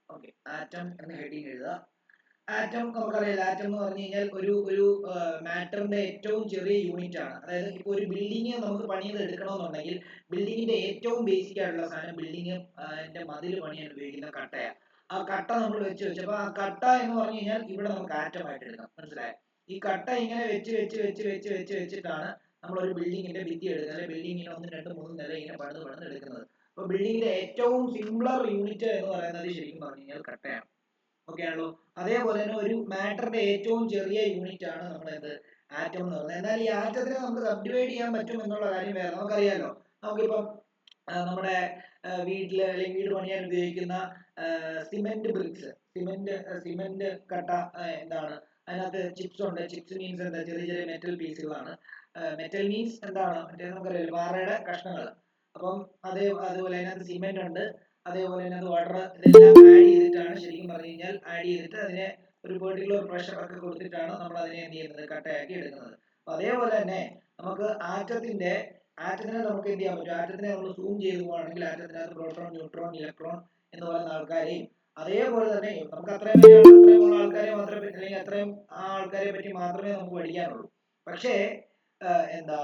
Okay, atom എന്ന heading എഴുതുക. Atom നമുക്കറിയാം, ആറ്റം എന്ന് പറഞ്ഞു കഴിഞ്ഞാൽ ഒരു മാറ്ററിന്റെ ഏറ്റവും ചെറിയ യൂണിറ്റ് ആണ്. അതായത് ഇപ്പോൾ ഒരു ബിൽഡിംഗ് നമുക്ക് പണിയത് എടുക്കണമെന്നുണ്ടെങ്കിൽ ബിൽഡിങ്ങിന്റെ ഏറ്റവും ബേസിക് ആയിട്ടുള്ള സാധനം ബിൽഡിങ്ങിന്റെ മതിൽ പണിയാൻ ഉപയോഗിക്കുന്ന കട്ടയാണ്. ആ കട്ട നമ്മൾ വെച്ചപ്പോൾ ആ കട്ട എന്ന് പറഞ്ഞു കഴിഞ്ഞാൽ ഇവിടെ നമുക്ക് ആറ്റമായിട്ട് എടുക്കാം. മനസ്സിലായോ? ഈ കട്ട ഇങ്ങനെ വെച്ചിട്ടാണ് നമ്മളൊരു ബിൽഡിങ്ങിന്റെ ഭിത്തി എടുക്കുന്നത്, അല്ലെങ്കിൽ ബിൽഡിങ്ങിനെ 1, 2, 3 നില ഇങ്ങനെ പണിത് എടുക്കുന്നത്. അപ്പൊ ബിൽഡിങ്ങിന്റെ ഏറ്റവും സിംപ്ലർ യൂണിറ്റ് എന്ന് പറയുന്നത് ശരിക്കും പറഞ്ഞു കഴിഞ്ഞാൽ കട്ടയാണ്. ഓക്കെ ആണല്ലോ? അതേപോലെ തന്നെ ഒരു മാറ്ററിന്റെ ഏറ്റവും ചെറിയ യൂണിറ്റ് ആണ് നമ്മൾ ആറ്റം എന്ന് പറയുന്നത്. എന്നാൽ ഈ ആറ്റത്തിനെ നമുക്ക് സബ്ഡിവൈഡ് ചെയ്യാൻ പറ്റും എന്നുള്ള കാര്യം വേറെ നമുക്കറിയാലോ. നമുക്കിപ്പം നമ്മുടെ വീട്ടില് അല്ലെങ്കിൽ വീട് പണിയാൻ ഉപയോഗിക്കുന്ന സിമെന്റ് ബ്രിക്സ്, സിമെന്റ് കട്ട എന്താണ്, അതിനകത്ത് ചിപ്സ് ഉണ്ട്. ചിപ്സ് മീൻസ് എന്താ? ചെറിയ ചെറിയ മെറ്റൽ പീസുകളാണ്. മെറ്റൽ മീൻസ് എന്താണ്? മറ്റേ നമുക്കറിയാലോ, പാറയുടെ കഷ്ണങ്ങൾ. അപ്പം അതുപോലെ അതിനകത്ത് സിമെന്റ് ഉണ്ട്, അതേപോലെ തന്നെ അത് വാട്ടർ, ഇതെല്ലാം ആഡ് ചെയ്തിട്ടാണ് ശരിക്കും പറഞ്ഞു കഴിഞ്ഞാൽ അതിനെ ഒരു പെർട്ടിക്കുലർ പ്രഷർ ഒക്കെ കൊടുത്തിട്ടാണ് നമ്മൾ അതിനെ എന്ത് ചെയ്യുന്നത്? കട്ടയാക്കി എടുക്കുന്നത്. അപ്പൊ അതേപോലെ തന്നെ നമുക്ക് ആറ്റത്തിനെ നമുക്ക് എന്ത് ചെയ്യാൻ പറ്റും? ആറ്റത്തിനെ നമ്മൾ സൂം ചെയ്ത് പോവാണെങ്കിൽ ആറ്റത്തിനകത്ത് പ്രോട്ടോൺ, ന്യൂട്രോൺ, ഇലക്ട്രോൺ എന്ന് പറയുന്ന ആൾക്കാരെയും, അതേപോലെ തന്നെ നമുക്ക് അത്രയും ആൾക്കാരെ മാത്രമേ, അല്ലെങ്കിൽ അത്രയും ആ ആൾക്കാരെ പറ്റി മാത്രമേ നമുക്ക് പഠിക്കാനുള്ളൂ. പക്ഷേ എന്താ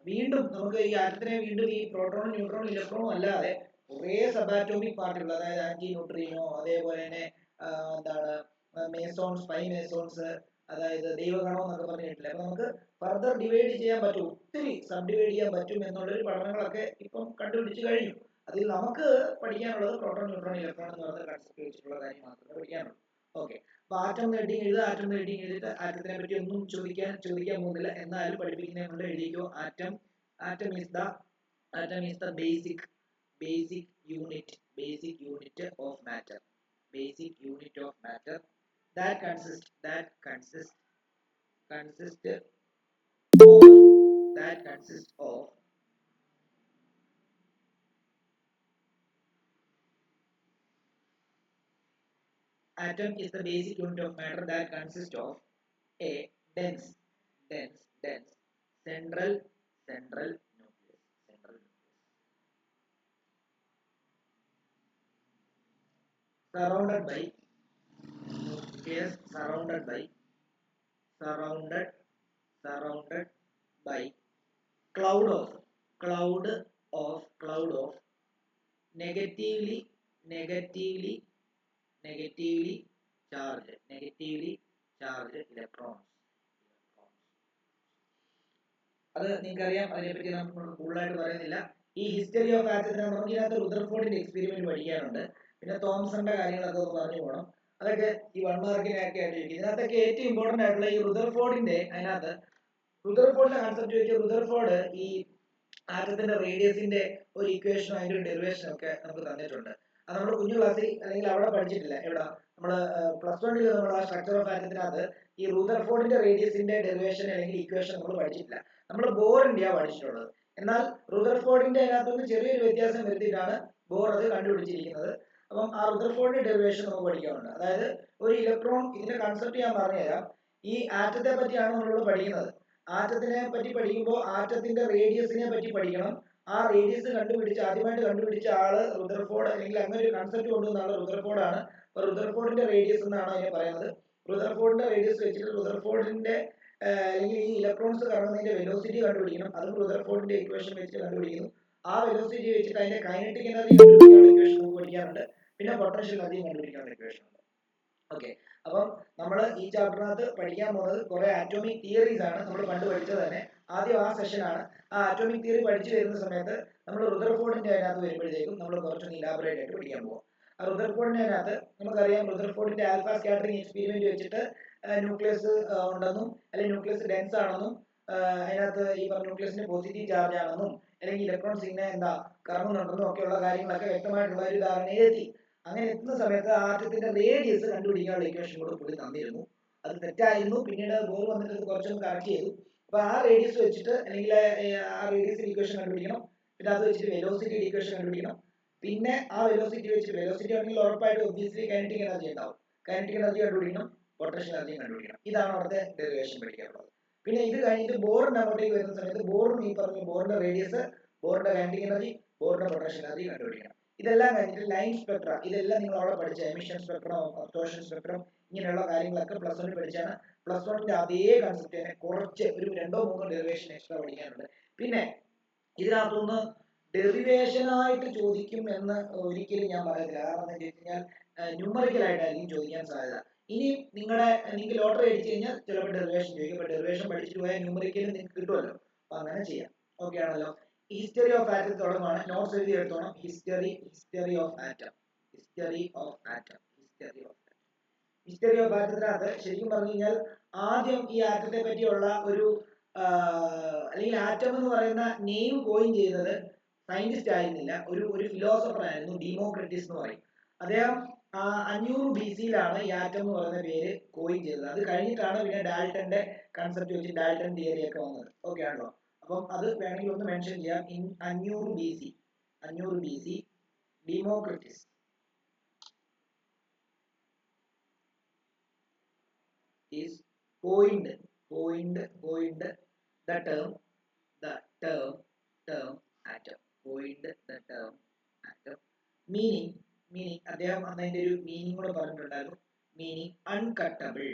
വീണ്ടും നമുക്ക് ഈ ആറ്റത്തിനെ വീണ്ടും ഈ പ്രോട്ടോണും ന്യൂട്രോണും ഇലക്ട്രോണും അല്ലാതെ കുറേ സബാറ്റോമിക് പാർട്ടികൾ, അതായത് ആന്റി ന്യൂട്രീനോ, അതേപോലെ തന്നെ എന്താണ് മേസോൺസ്, പൈ മേസോൺസ്, അതായത് ദൈവഗണം എന്നൊക്കെ പറഞ്ഞിട്ടില്ല. അപ്പൊ നമുക്ക് ഫർദർ ഡിവൈഡ് ചെയ്യാൻ പറ്റും, ഒത്തിരി സബ് ഡിവൈഡ് ചെയ്യാൻ പറ്റും എന്നുള്ളൊരു പഠനങ്ങളൊക്കെ ഇപ്പം കണ്ടുപിടിച്ച് കഴിഞ്ഞു. അതിൽ നമുക്ക് പഠിക്കാനുള്ളത് പ്രോട്ടോൺ, ന്യൂട്രോൺ, ഇലക്ട്രോൺ എന്ന് പറയുന്ന കൺസെപ്റ്റ് വെച്ചിട്ടുള്ള കാര്യം മാത്രമേ പഠിക്കാനുള്ളൂ. ഓക്കെ, അപ്പൊ ആറ്റം ഹെഡിങ് എഴുതുക. ആറ്റം ഹെഡിങ് എഴുതിയിട്ട് ആറ്റത്തിനെ പറ്റി ഒന്നും ചോദിക്കാൻ പോകുന്നില്ല, എന്നാലും പഠിപ്പിക്കുന്നതിനെ കൊണ്ട് എഴുതിക്കോ. Atom is the basic unit of matter, that consists of atom is the basic unit of matter that consists of a dense central nucleus, surrounded by cloud of negatively charged electrons. അത് നിങ്ങൾക്കറിയാം, അതിനെപ്പറ്റി നമ്മൾ കൂടുതലായിട്ട് പറയുന്നില്ല. ഈ history of ആറ്റത്തിന് നമുക്ക് ഇതിനകത്ത് റുദർഫോർഡിന്റെ experiment പഠിക്കാനുണ്ട്. പിന്നെ തോംസന്റെ കാര്യങ്ങളൊക്കെ ഒന്ന് പറഞ്ഞു പോകണം. അതൊക്കെ ഈ 1 മാർക്കിനൊക്കെ ആയിട്ടിരിക്കും. ഇതിനകത്തൊക്കെ ഏറ്റവും ഇമ്പോർട്ടന്റ് ആയിട്ടുള്ള ഈ റുദർഫോർഡിന്റെ കൺസെപ്റ്റ് വെച്ച് റുദർഫോർഡ് ഈ ആറ്റത്തിന്റെ റേഡിയസിന്റെ ഒരു ഇക്വേഷനും അതിന്റെ ഒരു ഡെറിവേഷനും ഒക്കെ നമുക്ക് തന്നിട്ടുണ്ട്. അത് നമ്മൾ കുഞ്ഞു ക്ലാസ്സിൽ അല്ലെങ്കിൽ അവിടെ പഠിച്ചിട്ടില്ല. എവിടെ നമ്മള് +1 നമ്മൾ ആ സ്ട്രക്ചർ ഓഫ് ആറ്റത്തിനകത്ത് ഈ റുദർഫോർഡിന്റെ റേഡിയസിന്റെ ഡെറിവേഷൻ അല്ലെങ്കിൽ ഇക്വേഷൻ നമ്മൾ പഠിച്ചിട്ടില്ല. നമ്മൾ ബോറിന്റെയാണ് പഠിച്ചിട്ടുള്ളത്. എന്നാൽ റുദർഫോർഡിന്റെ അതിനകത്തുനിന്ന് ചെറിയൊരു വ്യത്യാസം വരുത്തിയിട്ടാണ് ബോർ അത് കണ്ടുപിടിച്ചിരിക്കുന്നത്. അപ്പം ആ റുദർഫോർഡിന്റെ ഡെറിവേഷൻ നമുക്ക് പഠിക്കാറുണ്ട്. അതായത് ഒരു ഇലക്ട്രോൺ, ഇതിന്റെ കൺസെപ്റ്റ് ഞാൻ പറഞ്ഞുതരാം. ഈ ആറ്റത്തെ പറ്റിയാണ് നമ്മളിവിടെ പഠിക്കുന്നത്. ആറ്റത്തിനെ പറ്റി പഠിക്കുമ്പോൾ ആറ്റത്തിന്റെ റേഡിയസിനെ പറ്റി പഠിക്കണം. ആ റേഡിയസ് ആദ്യമായിട്ട് കണ്ടുപിടിച്ച ആള് റുദർഫോർഡ്, അല്ലെങ്കിൽ അങ്ങനെ ഒരു കൺസെപ്റ്റ് കൊണ്ടുവന്ന ആള് റുദർഫോർഡ് ആണ്. റുദർഫോർഡിന്റെ റേഡിയസ് എന്നാണ് അതിനെ പറയുന്നത്. റുദർഫോർഡിന്റെ റേഡിയസ് വെച്ചിട്ട് റുദർഫോർഡിന്റെ അല്ലെങ്കിൽ ഈ ഇലക്ട്രോൺസ് കറങ്ങുന്നതിന്റെ വെലോസിറ്റി കണ്ടുപിടിക്കണം. അതും റുദർഫോർഡിന്റെ ഇക്വേഷൻ വെച്ച് കണ്ടുപിടിക്കുന്നു. ആ വെലോസിറ്റി വെച്ചിട്ട് അതിന്റെ കൈനറ്റിക് എനർജി കണ്ടുപിടിക്കാനുള്ള ഇക്വേഷൻ നമുക്ക് പഠിക്കാറുണ്ട്. പിന്നെ പൊട്ടൻഷ്യൽ എനർജി കണ്ടുപിടിക്കാനുള്ള ഇക്വേഷൻ ഉണ്ട്. ഓക്കെ, അപ്പം നമ്മൾ ഈ ചാപ്റ്ററിനകത്ത് പഠിക്കാൻ പോകുന്നത് കുറെ ആറ്റോമിക് തിയറീസ് ആണ്. നമ്മൾ പണ്ട് പഠിച്ചത് തന്നെ ആദ്യം ആ സെഷനാണ്. ആ ആറ്റോമിക് തിയറി പഠിച്ചു വരുന്ന സമയത്ത് നമ്മൾ റുദർഫോർഡിന്റെ അതിനകത്ത് വരുമ്പോഴത്തേക്കും നമ്മൾ കുറച്ചൊന്ന് ഇലാബറേറ്റ് ആയിട്ട് പഠിക്കാൻ പോകും. ആ റുദർഫോർഡിന്റെ അതിനകത്ത് നമുക്കറിയാം, റുദർഫോർഡിന്റെ ആൽഫ സ്കാറ്ററിംഗ് എക്സ്പെരിമെന്റ് വെച്ചിട്ട് ന്യൂക്ലിയസ് ഉണ്ടെന്നും, അല്ലെങ്കിൽ ന്യൂക്ലിയസ് ഡെൻസ് ആണെന്നും, അതിനകത്ത് ഈ പറഞ്ഞ ന്യൂക്ലിയസിന് പോസിറ്റീവ് ചാർജ് ആണെന്നും, അല്ലെങ്കിൽ ഇലക്ട്രോൺസ് ഇങ്ങനെ കറങ്ങുന്നുണ്ടെന്നും ഒക്കെയുള്ള കാര്യങ്ങളൊക്കെ വ്യക്തമായിട്ടുള്ള ഒരു ധാരണയിലെത്തി. അങ്ങനെ എത്തുന്ന സമയത്ത് ആറ്റത്തിന്റെ റേഡിയസ് കണ്ടുപിടിക്കാനുള്ള ഇക്വേഷൻ കൂടെ പുള്ളി തന്നിരുന്നു. അത് തെറ്റായിരുന്നു. പിന്നീട് ബോർ വന്നിട്ട് കുറച്ചൊന്ന് കറക്റ്റ് ചെയ്തു. അപ്പൊ ആ റേഡിയസ് വെച്ചിട്ട്, അല്ലെങ്കിൽ ആ റേഡിയസിന്റെ ഇക്വേഷൻ കണ്ടുപിടിക്കണം. പിന്നെ അത് വെച്ചിട്ട് വെലോസിറ്റി ഇക്വേഷൻ കണ്ടുപിടിക്കണം. പിന്നെ ആ വെലോസിറ്റി വെച്ചിട്ട്, വെലോസിറ്റി ആണെങ്കിൽ ഉറപ്പായിട്ട് ഒബ്വിയസ്ലി കൈനറ്റിക് എനർജി ഉണ്ടാവും. കൈനറ്റിക് എനർജി കണ്ടുപിടിക്കണം, പൊട്ടൻഷ്യൽ എനർജി കണ്ടുപിടിക്കണം. ഇതാണ് അവിടുത്തെ ഡെറിവേഷൻ പഠിക്കാനുള്ളത്. പിന്നെ ഇത് കഴിഞ്ഞിട്ട് ബോറിന്റെ അങ്ങോട്ടേക്ക് വരുന്ന സമയത്ത് ബോറിന് ഈ പറഞ്ഞ ബോറിന്റെ റേഡിയസ്, ബോറിന്റെ കൈനറ്റിക് എനർജി, ബോറിന്റെ പൊട്ടൻഷ്യൽ എനർജി കണ്ടുപിടിക്കണം. ഇതെല്ലാം കഴിഞ്ഞിട്ട് ലൈൻ സ്പെക്ട്ര, ഇതെല്ലാം നിങ്ങൾ അവിടെ പഠിച്ച എമിഷൻ സ്പെക്ട്രം, അബ്സോർപ്ഷൻ സ്പെക്ട്രം, ഇങ്ങനെയുള്ള കാര്യങ്ങളൊക്കെ പ്ലസ് വൺ പഠിച്ചാണ്. പ്ലസ് വണ്ണിന്റെ അതേ കൺസെപ്റ്റ് തന്നെ കുറച്ച് ഒരു 2-3 ഡെറിവേഷൻ എക്സ്ട്രാ പഠിക്കാനുണ്ട്. പിന്നെ ഇതിനകത്തുനിന്ന് ഡെറിവേഷൻ ആയിട്ട് ചോദിക്കും എന്ന് ഒരിക്കലും ഞാൻ പറയത്തില്ല. കാരണം എന്താ വെച്ച് കഴിഞ്ഞാൽ ന്യൂമറിക്കൽ ആയിട്ടായിരിക്കും ചോദിക്കാൻ സാധ്യത. ഇനി നിങ്ങൾക്ക് ലോട്ടറി അടിച്ചു കഴിഞ്ഞാൽ ചിലപ്പോൾ ഡെറിവേഷൻ ചോദിക്കും. അപ്പൊ ഡെറിവേഷൻ പഠിച്ചിട്ട് പോയാൽ ന്യൂമറിക്കൽ നിങ്ങൾക്ക് കിട്ടുമല്ലോ. അപ്പൊ അങ്ങനെ ചെയ്യാം. ഓക്കെ ആണല്ലോ. ഹിസ്റ്ററി ഓഫ് ആറ്റം തുടങ്ങുവാണ്. നോട്ട്സ് എഴുതി എടുത്തോണം. History of atom, history of atom, history of atom. History of ആറ്റത്തിനകത്ത് ശരിക്കും പറഞ്ഞു കഴിഞ്ഞാൽ ആദ്യം ഈ ആറ്റത്തെ പറ്റിയുള്ള ഒരു അല്ലെങ്കിൽ ആറ്റം എന്ന് പറയുന്ന നെയിം കോയിൻ ചെയ്തത് സയന്റിസ്റ്റ് ആയിരുന്നില്ല, ഒരു ഫിലോസഫർ ആയിരുന്നു, ഡീമോക്രിറ്റസ് എന്ന് പറയും. അദ്ദേഹം 500 BC-യിലാണ് ഈ ആറ്റം എന്ന് പറയുന്ന പേര് കോയിൻ ചെയ്തത്. അത് കഴിഞ്ഞിട്ടാണ് പിന്നെ ഡാൽട്ടന്റെ കൺസെപ്റ്റ് വെച്ച് ഡാൽട്ടൻ തിയറി ഒക്കെ വന്നത്. ഓക്കെ ആണല്ലോ. അപ്പം അത് വേണമെങ്കിൽ ഒന്ന് മെൻഷൻ ചെയ്യാം. 500 BC ഡീമോക്രിറ്റസ് is coined the term atom. Coined the term atom. Meaning അദ്ദേഹം അതിന്റെ ഒരു മീനിങ് കൂടെ പറഞ്ഞിട്ടുണ്ടായിരുന്നു. മീനിങ് അൺകട്ടബിൾ,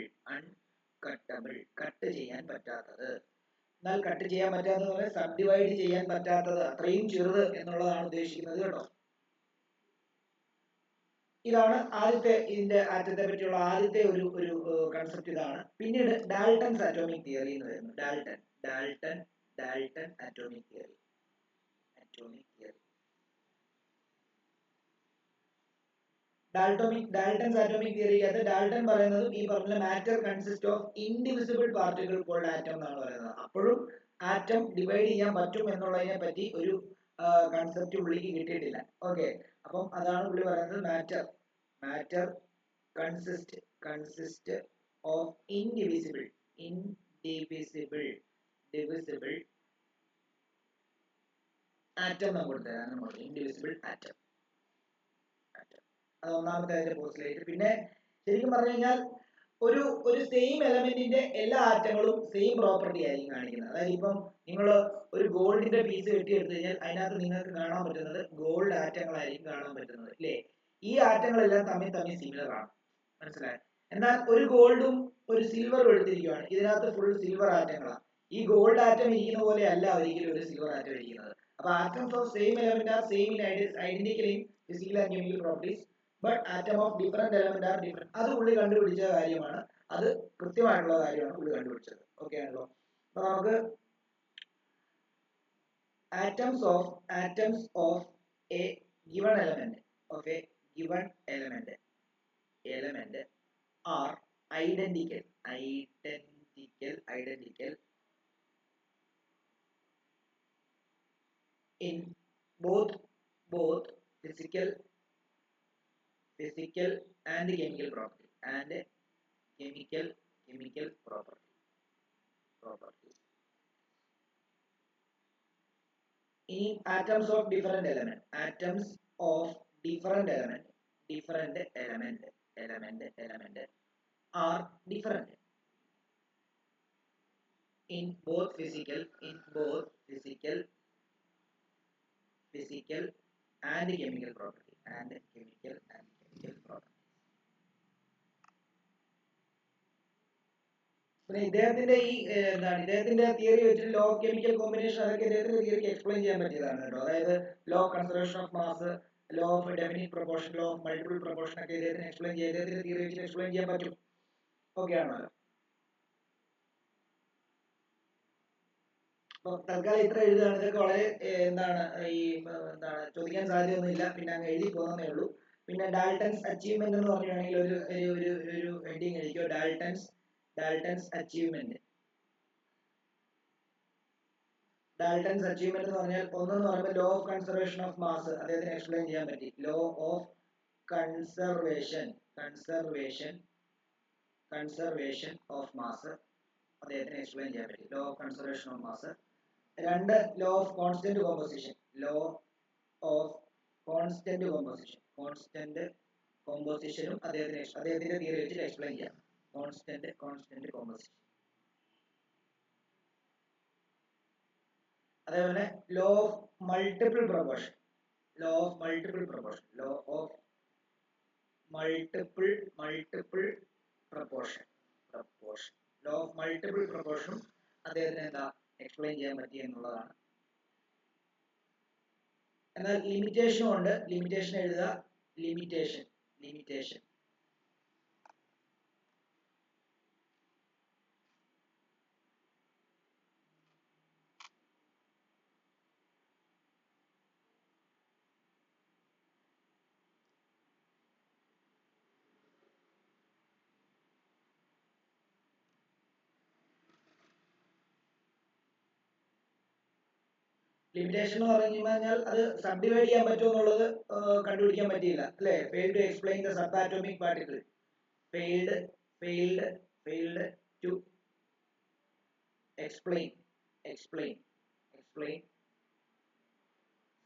കട്ട് ചെയ്യാൻ പറ്റാത്തത്. എന്നാൽ കട്ട് ചെയ്യാൻ പറ്റാത്തത് സബ് ഡിവൈഡ് ചെയ്യാൻ പറ്റാത്തത്, അത്രയും ചെറുത് എന്നുള്ളതാണ് ഉദ്ദേശിക്കുന്നത് കേട്ടോ. ഇതാണ് ആദ്യത്തെ ഇതിന്റെ ആറ്റത്തെ പറ്റിയുള്ള ആദ്യത്തെ ഒരു കൺസെപ്റ്റ് ഇതാണ്. പിന്നീട് ഡാൽട്ടൺസ് അറ്റോമിക് തിയറി എന്ന് വരുന്നു. Dalton atomic theory. Dalton's atomic തിയറിക്കകത്ത് ഡാൽട്ടൺ പറയുന്നത് ഈ പറഞ്ഞ matter consist of indivisible particle called atom എന്നാണ് പറയുന്നത്. അപ്പോഴും ആറ്റം ഡിവൈഡ് ചെയ്യാൻ പറ്റും എന്നുള്ളതിനെ പറ്റി ഒരു കൺസെപ്റ്റ് പുള്ളിക്ക് കിട്ടിയിട്ടില്ല. ഓക്കെ, അപ്പം അതാണ് പുള്ളി പറയുന്നത്. Matter consist of indivisible atom നമ്മൾ കൊടുത്തത്. ഇൻഡിവിസിബിൾ ആറ്റം, അത് ഒന്നാമത്തെ അതിന്റെ പോസ്റ്റുലേറ്റ്. പിന്നെ ശരിക്കും പറഞ്ഞു കഴിഞ്ഞാൽ ഒരു സെയിം എലമെന്റിന്റെ എല്ലാ ആറ്റങ്ങളും സെയിം പ്രോപ്പർട്ടി ആയിരിക്കും കാണിക്കുന്നത്. അതായത് ഇപ്പം നിങ്ങൾ ഒരു ഗോൾഡിന്റെ പീസ് കെട്ടിയെടുത്തു കഴിഞ്ഞാൽ അതിനകത്ത് നിങ്ങൾക്ക് കാണാൻ പറ്റുന്നത് ഗോൾഡ് ആറ്റങ്ങളായിരിക്കും കാണാൻ പറ്റുന്നത്, അല്ലേ? ഈ ആറ്റങ്ങളെല്ലാം തമ്മിൽ സിമിലർ ആണ്, മനസ്സിലായോ? എന്നാൽ ഒരു ഗോൾഡും ഒരു സിൽവറും എടുത്തിരിക്കുകയാണ്, ഇതിനകത്ത് ഫുൾ സിൽവർ ആറ്റങ്ങളാണ്. ഈ ഗോൾഡ് ആറ്റം ഇരിക്കുന്ന പോലെ അല്ല ഒരിക്കലും ഒരു സിൽവർ ആറ്റം ഇരിക്കുന്നത്. അപ്പൊ atoms of same element are same in identical in physical and chemical properties, but atom of different element are different. അത് പുള്ളി കണ്ടുപിടിച്ച കാര്യമാണ്, അത് കൃത്യമായിട്ടുള്ള കാര്യമാണ് പുള്ളി കണ്ടുപിടിച്ചത്. ഓക്കെ ആണല്ലോ. അപ്പൊ നമുക്ക് atoms of a given element are identical in both physical and chemical property in atoms of different element are different in both physical and chemical property പിന്നെ ഇദ്ദേഹത്തിന്റെ ഈ ഇദ്ദേഹത്തിന്റെ തിയറി വെച്ചിട്ട് ലോ ഓഫ് കെമിക്കൽ കോമ്പിനേഷൻ, അതൊക്കെ ഇദ്ദേഹത്തിന്റെ തിയറിക്ക് explain ചെയ്യാൻ പറ്റിയതാണ് കേട്ടോ. അതായത് law of conservation of mass, law of definite proportion, law of multiple proportion ഒക്കെ ഇദ്ദേഹത്തിന് എക്സ്പ്ലെയിൻ ചെയ്യാൻ, ഇദ്ദേഹത്തിന്റെ തിയറി വെച്ചിട്ട് എക്സ്പ്ലെയിൻ ചെയ്യാൻ പറ്റും. ഓക്കെ ആണല്ലോ. അപ്പൊ തൽക്കാലം ഇത്ര എഴുതുകയാണ്. ഇതൊക്കെ വളരെ ചോദിക്കാൻ സാധ്യതയൊന്നുമില്ല, പിന്നെ അങ്ങ് എഴുതി പോകുന്നേ ഉള്ളൂ. പിന്നെ ഡാൽട്ടൺസ് അച്ചീവ്മെന്റ് എന്ന് പറയുകയാണെങ്കിൽ ഒരു ഹെഡിങ് എഴുതിക്കോ. ഡാൽട്ടൺസ് അച്ചീവ്മെന്റ് എന്ന് പറഞ്ഞാൽ ഒന്നെന്ന് പറയുമ്പോൾ law of conservation of mass അദ്ദേഹത്തിന് എക്സ്പ്ലെയിൻ ചെയ്യാൻ പറ്റി. Law of conservation of mass അദ്ദേഹത്തിന് എക്സ്പ്ലെയിൻ ചെയ്യാൻ പറ്റി. Law of conservation of mass. രണ്ട്, ലോ ഓഫ് കോൺസ്റ്റന്റ് കോമ്പോസിഷനും അദ്ദേഹത്തിന്റെ തിയറി വെച്ചിട്ട് എക്സ്പ്ലെയിൻ ചെയ്യാം. Constant composition. അതേപോലെ law of multiple proportion law of multiple proportion, law of multiple proportion, law of multiple proportion അദ്ദേഹത്തിന് എന്താ എക്സ്പ്ലെയിൻ ചെയ്യാൻ പറ്റി എന്നുള്ളതാണ്. എന്നാൽ ലിമിറ്റേഷനും ഉണ്ട്. ലിമിറ്റേഷൻ എഴുതുക. ലിമിറ്റേഷൻ ലിമിറ്റേഷൻ എന്ന് പറഞ്ഞു കഴിഞ്ഞാൽ അത് സബ്ഡിവൈഡ് ചെയ്യാൻ പറ്റുമോ എന്നുള്ളത് കണ്ടുപിടിക്കാൻ പറ്റിയില്ല അല്ലേ. Failed to explain the subatomic particle, failed to explain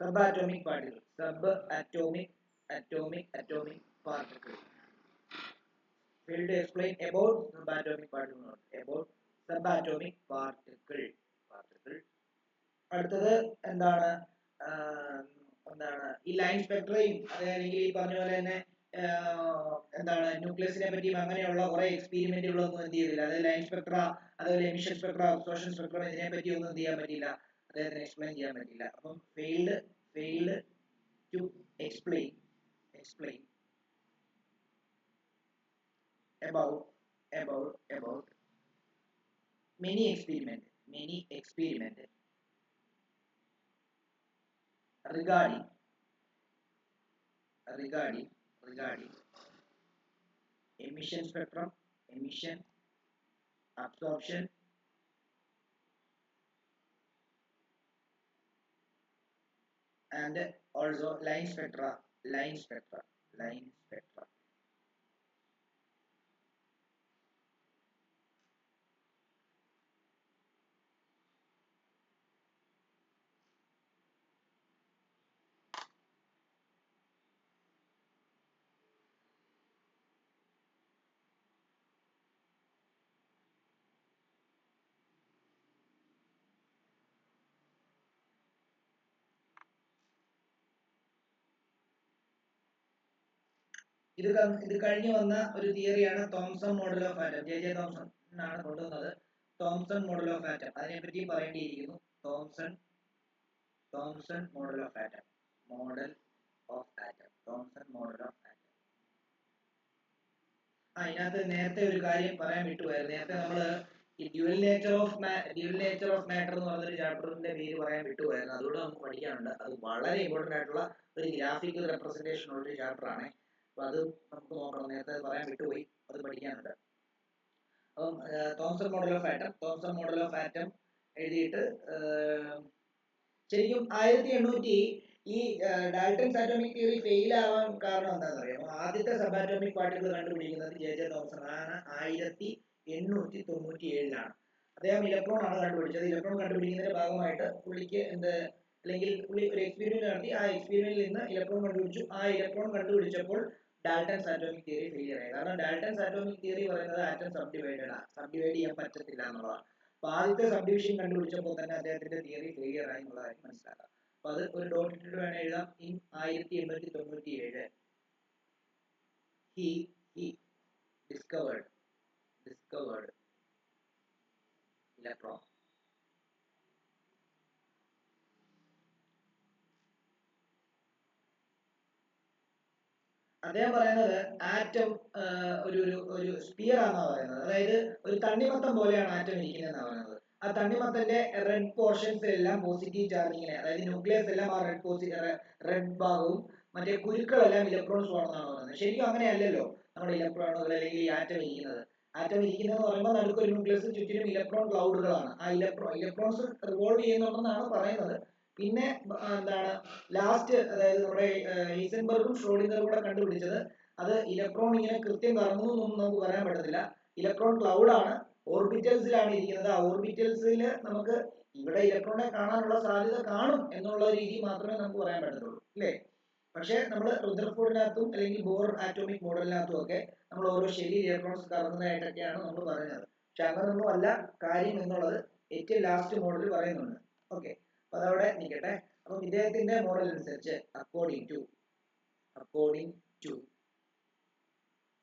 subatomic particle, subatomic particle, failed to explain about subatomic particle, about subatomic particle. അടുത്തത് എന്താണ് ഈ ലൈൻ സ്പെക്ട്രയും അല്ലെങ്കിൽ ഈ പറഞ്ഞ പോലെ തന്നെ എന്താണ് ന്യൂക്ലിയസിനെ പറ്റിയും അങ്ങനെയുള്ള കുറെ എക്സ്പെരിമെന്റുകളൊന്നും എന്ത് ചെയ്തില്ല. അതായത് ലൈൻ സ്പെക്ട്ര, അതുപോലെ എമിഷൻ സ്പെക്ട്ര, അബ്സോർഷൻ സ്പെക്ട്ര, ഇതിനെ പറ്റി ഒന്നും എന്ത് ചെയ്യാൻ പറ്റില്ല, അദ്ദേഹത്തിന് എക്സ്പ്ലെയിൻ ചെയ്യാൻ പറ്റില്ല. അപ്പം failed to explain about many experiment regarding emission spectrum, emission, absorption, and also line spectra. ഇത് കഴിഞ്ഞു വന്ന ഒരു തിയറിയാണ് Thomson model of atom. J Thomson ആണ് കൊണ്ടുവന്നത് തോംസൺ മോഡൽ ഓഫ് ആറ്റം. അതിനെപ്പറ്റി പറയേണ്ടിയിരിക്കുന്നു. Thomson model of atom, Thomson model of atom. അതിനകത്ത് നേരത്തെ ഒരു കാര്യം പറയാൻ വിട്ടുപോയത്. നേരത്തെ നമ്മള് ഈ ഡ്യുവൽ നേച്ചർ ഓഫ് മാറ്റർ എന്ന് പറഞ്ഞൊരു ചാപ്റ്ററിന്റെ പേര് പറയാൻ വിട്ടുപോയായിരുന്നു. അതുകൊണ്ട് നമുക്ക് പഠിക്കാനുണ്ട്. അത് വളരെ ഇമ്പോർട്ടന്റ് ആയിട്ടുള്ള ഒരു ഗ്രാഫിക്കൽ റെപ്രസെന്റേഷൻ ഉള്ള ഒരു ചാപ്റ്റർ ആണ്. അപ്പൊ അത് നമുക്ക് നോക്കണം. നേരത്തെ പറയാൻ വിട്ടുപോയി, അത് പഠിക്കാനുണ്ട്. അപ്പം തോംസൺ മോഡൽ ഓഫ് ആറ്റം എഴുതിയിട്ട് ശരിക്കും 1800 ഈ ഡാൽട്ടൺസ് ആറ്റോമിക് തിയറി ഫെയിൽ ആവാൻ കാരണം എന്താണെന്ന് അറിയാമോ? ആദ്യത്തെ സബ് ആറ്റോമിക് പാർട്ടിക്കിൾ കണ്ടുപിടിക്കുന്നത് ജെ തോംസൺ ആണ്. 1897 അദ്ദേഹം ഇലക്ട്രോൺ ആണ് കണ്ടുപിടിച്ചത്. ഇലക്ട്രോൺ കണ്ടുപിടിക്കുന്നതിന്റെ ഭാഗമായിട്ട് പുള്ളിക്ക് അല്ലെങ്കിൽ പുള്ളി ഒരു എക്സ്പെരിമെന്റ് നടത്തി. ആ എക്സ്പെരിമെന്റിൽ നിന്ന് ഇലക്ട്രോൺ കണ്ടുപിടിച്ചു. ആ ഇലക്ട്രോൺ കണ്ടുപിടിച്ചപ്പോൾ ഡാൽട്ടൺസ് ആറ്റോമിക് തിയറി ഫെയിലിയർ ആയി. കാരണം ഡാൽട്ടൺസ് ആറ്റോമിക് തിയറി പറയുന്നത് ആറ്റം സബ്ഡിവൈഡ് ചെയ്യാൻ പറ്റത്തില്ല എന്നുള്ളതാണ്. അപ്പൊ ആദ്യത്തെ സബ്ഡിവിഷൻ കണ്ടുപിടിച്ചപ്പോൾ തന്നെ അദ്ദേഹത്തിന്റെ തിയറി ഫെയിലിയർ ആയി എന്നുള്ളതായി മനസ്സിലാക്കാം. അപ്പൊ അത് ഒരു ഡോട്ട് ഇട്ടിട്ട് വേണം എഴുതാം. In 1897 he discovered electron. അദ്ദേഹം പറയുന്നത് ആറ്റം ഒരു സ്പിയർ ആണെന്നാണ് പറയുന്നത്. അതായത് ഒരു തണ്ണിമത്തം പോലെയാണ് ആറ്റം ഇരിക്കുന്നതെന്നാണ് പറയുന്നത്. ആ തണ്ണിമത്തന്റെ റെഡ് പോർഷൻസ് എല്ലാം പോസിറ്റീവ് ചാർജിങ്ങിനെ, അതായത് ന്യൂക്ലിയസ് എല്ലാം ആ റെഡ് ഭാഗവും മറ്റേ കുരുക്കളെല്ലാം ഇലക്ട്രോൺസ് ആണെന്നാണ് പറയുന്നത്. ശരിക്കും അങ്ങനെയല്ലല്ലോ നമ്മുടെ ഇലക്ട്രോണുകൾ അല്ലെങ്കിൽ ഈ ആറ്റം ഇരിക്കുന്നത്. ആറ്റം ഇരിക്കുന്നതെന്ന് പറയുമ്പോൾ നടുക്കൊരു ന്യൂക്ലിയസ്, ചുറ്റിനും ഇലക്ട്രോൺ ക്ലൗഡുകളാണ്. ആ ഇലക്ട്രോൺസ് റിവോൾവ് ചെയ്യുന്നുണ്ടെന്നാണ് പറയുന്നത്. പിന്നെ എന്താണ് ലാസ്റ്റ്, അതായത് നമ്മുടെ ഹൈസൻബർഗും ഷ്രോഡിംഗറും കൂടെ കണ്ടുപിടിച്ചത് അത് ഇലക്ട്രോൺ ഇങ്ങനെ കൃത്യം കറങ്ങുന്നു എന്നൊന്നും നമുക്ക് പറയാൻ പറ്റത്തില്ല. ഇലക്ട്രോൺ ക്ലൗഡ് ആണ്, ഓർബിറ്റൽസിലാണ് ഇരിക്കുന്നത്. ആ ഓർബിറ്റൽസിൽ നമുക്ക് ഇവിടെ ഇലക്ട്രോണെ കാണാനുള്ള സാധ്യത കാണും എന്നുള്ള രീതി മാത്രമേ നമുക്ക് പറയാൻ പറ്റത്തുള്ളൂ, അല്ലേ? പക്ഷെ നമ്മൾ റുദർഫോർഡിനകത്തും അല്ലെങ്കിൽ ബോർ ആറ്റോമിക് മോഡലിനകത്തും ഒക്കെ നമ്മൾ ഓരോ ശരി ഇലക്ട്രോൺസ് കറങ്ങുന്നതായിട്ടൊക്കെയാണ് നമ്മൾ പറയുന്നത്. പക്ഷെ അങ്ങനൊന്നും അല്ല കാര്യം എന്നുള്ളത് ഏറ്റവും ലാസ്റ്റ് മോഡൽ പറയുന്നുണ്ട്. ഓക്കെ, അതവിടെ നിൽക്കട്ടെ. അപ്പം ഇദ്ദേഹത്തിന്റെ മോഡൽ അനുസരിച്ച് according to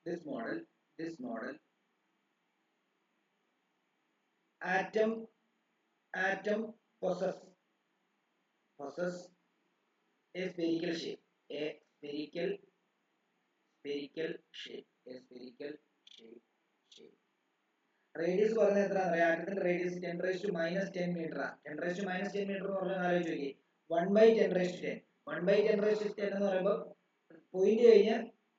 this model atom possess a spherical shape radius പറഞ്ഞാൽ എത്ര അറിയാം? ആറ്റത്തിന്റെ റേഡിയസ് 10⁻⁻10 മീറ്റർ. 10⁻⁻10 മീറ്റർ എന്ന് പറഞ്ഞാൽ ആലോചിച്ച് നോക്കി, 1/10⁻10 1/10⁻10 എന്ന് പറയുമ്പോൾ പോയിന്റ് കഴിഞ്ഞ്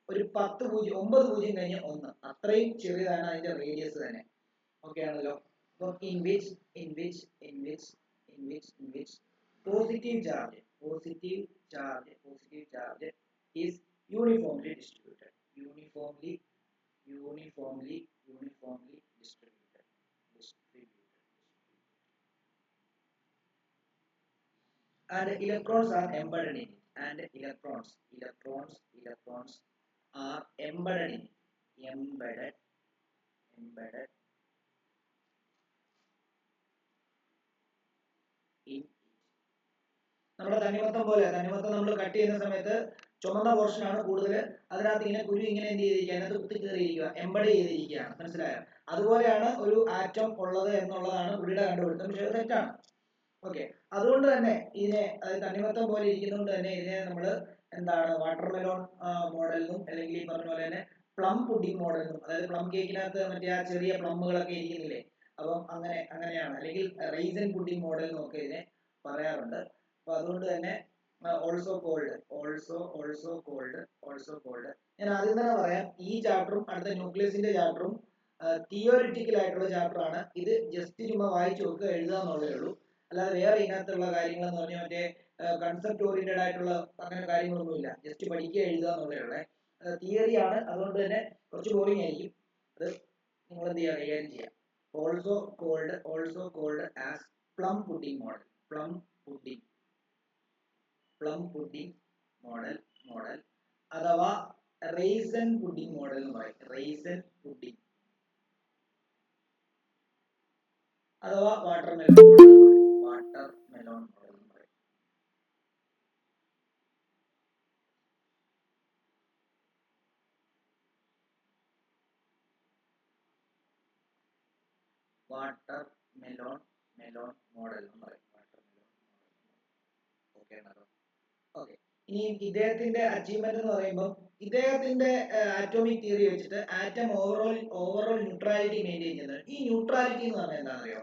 ഒരു 9 പൂജ്യം കഴിഞ്ഞ് 1, അത്രയും ചെറിയതാണ് അതിന്റെ റേഡിയസ് തന്നെ. ഓക്കെ ആണല്ലോ. അപ്പം in which positive charge is uniformly distributed. And electrons are embedded in it. And electrons are embedded in it. Embedded in it. നമ്മുടെ തണ്ണിമത്തം പോലെ, തണ്ണിമത്തം നമ്മൾ കട്ട് ചെയ്യുന്ന സമയത്ത് ചുമന്ന പോർഷൻ ആണ് കൂടുതൽ, അതിനകത്ത് ഇങ്ങനെ കുരു ഇങ്ങനെ എന്ത് ചെയ്തിരിക്കുക, അതിനകത്ത് കുത്തി കയറിയിരിക്കുക, എംബഡ് ചെയ്തിരിക്കുകയാണ്. മനസ്സിലായോ? അതുപോലെയാണ് ഒരു ആറ്റം ഉള്ളത് എന്നുള്ളതാണ് പുള്ളിയുടെ കണ്ടുപിടുത്തം. പക്ഷേ അത് തെറ്റാണ്. ഓക്കെ, അതുകൊണ്ട് തന്നെ ഇതിനെ തണ്ണിമത്തം പോലെ ഇരിക്കുന്നതുകൊണ്ട് തന്നെ ഇതിനെ നമ്മൾ എന്താണ് വാട്ടർമെലോൺ മോഡലിനും അല്ലെങ്കിൽ ഈ പറഞ്ഞ പോലെ തന്നെ പ്ലം പുഡിംഗ് മോഡലിനും, അതായത് പ്ലം കേക്കിനകത്ത് മറ്റേ ആ ചെറിയ പ്ലമ്മുകളൊക്കെ ഇരിക്കുന്നില്ലേ, അപ്പം അങ്ങനെയാണ്. അല്ലെങ്കിൽ റൈസൻ പുഡിംഗ് മോഡലിനും ഒക്കെ ഇതിനെ പറയാറുണ്ട്. അപ്പൊ അതുകൊണ്ട് തന്നെ ഓൾസോ കോൾഡ് ഞാൻ ആദ്യം തന്നെ പറയാം, ഈ ചാപ്റ്ററും അടുത്ത ന്യൂക്ലിയസിന്റെ ചാപ്റ്ററും തിയോറിറ്റിക്കൽ ആയിട്ടുള്ള ചാപ്റ്റർ ആണ്. ഇത് ജസ്റ്റ് ചുമ്മാ വായിച്ചു നോക്കുക, എഴുതുക എന്നുള്ളതേ ഉള്ളൂ. അല്ലാതെ വേറെ ഇതിനകത്തുള്ള കാര്യങ്ങൾ എന്ന് പറഞ്ഞാൽ മറ്റേ കൺസെപ്റ്റ് ഓറിയന്റഡ് ആയിട്ടുള്ള അങ്ങനെ കാര്യങ്ങളൊന്നുമില്ല. ജസ്റ്റ് പഠിക്കുക, എഴുതുക എന്നുള്ളതേ ഉള്ളേ. തിയറി ആണ്, അതുകൊണ്ട് തന്നെ കുറച്ച് ബോറിംഗ് ആയിരിക്കും. അത് നിങ്ങൾ എന്ത് ചെയ്യുക, കൈകാര്യം ചെയ്യുക. Also called as plum pudding model അഥവാ റൈസൻ പുഡിംഗ് മോഡൽ എന്ന് പറയും. റൈസൻ പുഡിംഗ് അഥവാ വാട്ടർമെലോൺ മോഡൽ എന്ന് പറയും. വാട്ടർമെലോൺ മോഡൽ എന്ന് പറയും. ഓക്കെ, ഇനി ഇദ്ദേഹത്തിന്റെ അച്ചീവ്മെന്റ് എന്ന് പറയുമ്പോൾ ഇദ്ദേഹത്തിന്റെ ആറ്റോമിക് തിയറി വെച്ചിട്ട് ആറ്റം ഓവറോൾ ന്യൂട്രാലിറ്റി മെയിൻറ്റെയിൻ ചെയ്യുന്നത്. ഈ ന്യൂട്രാലിറ്റി എന്ന് പറഞ്ഞാൽ എന്താണെന്നറിയോ?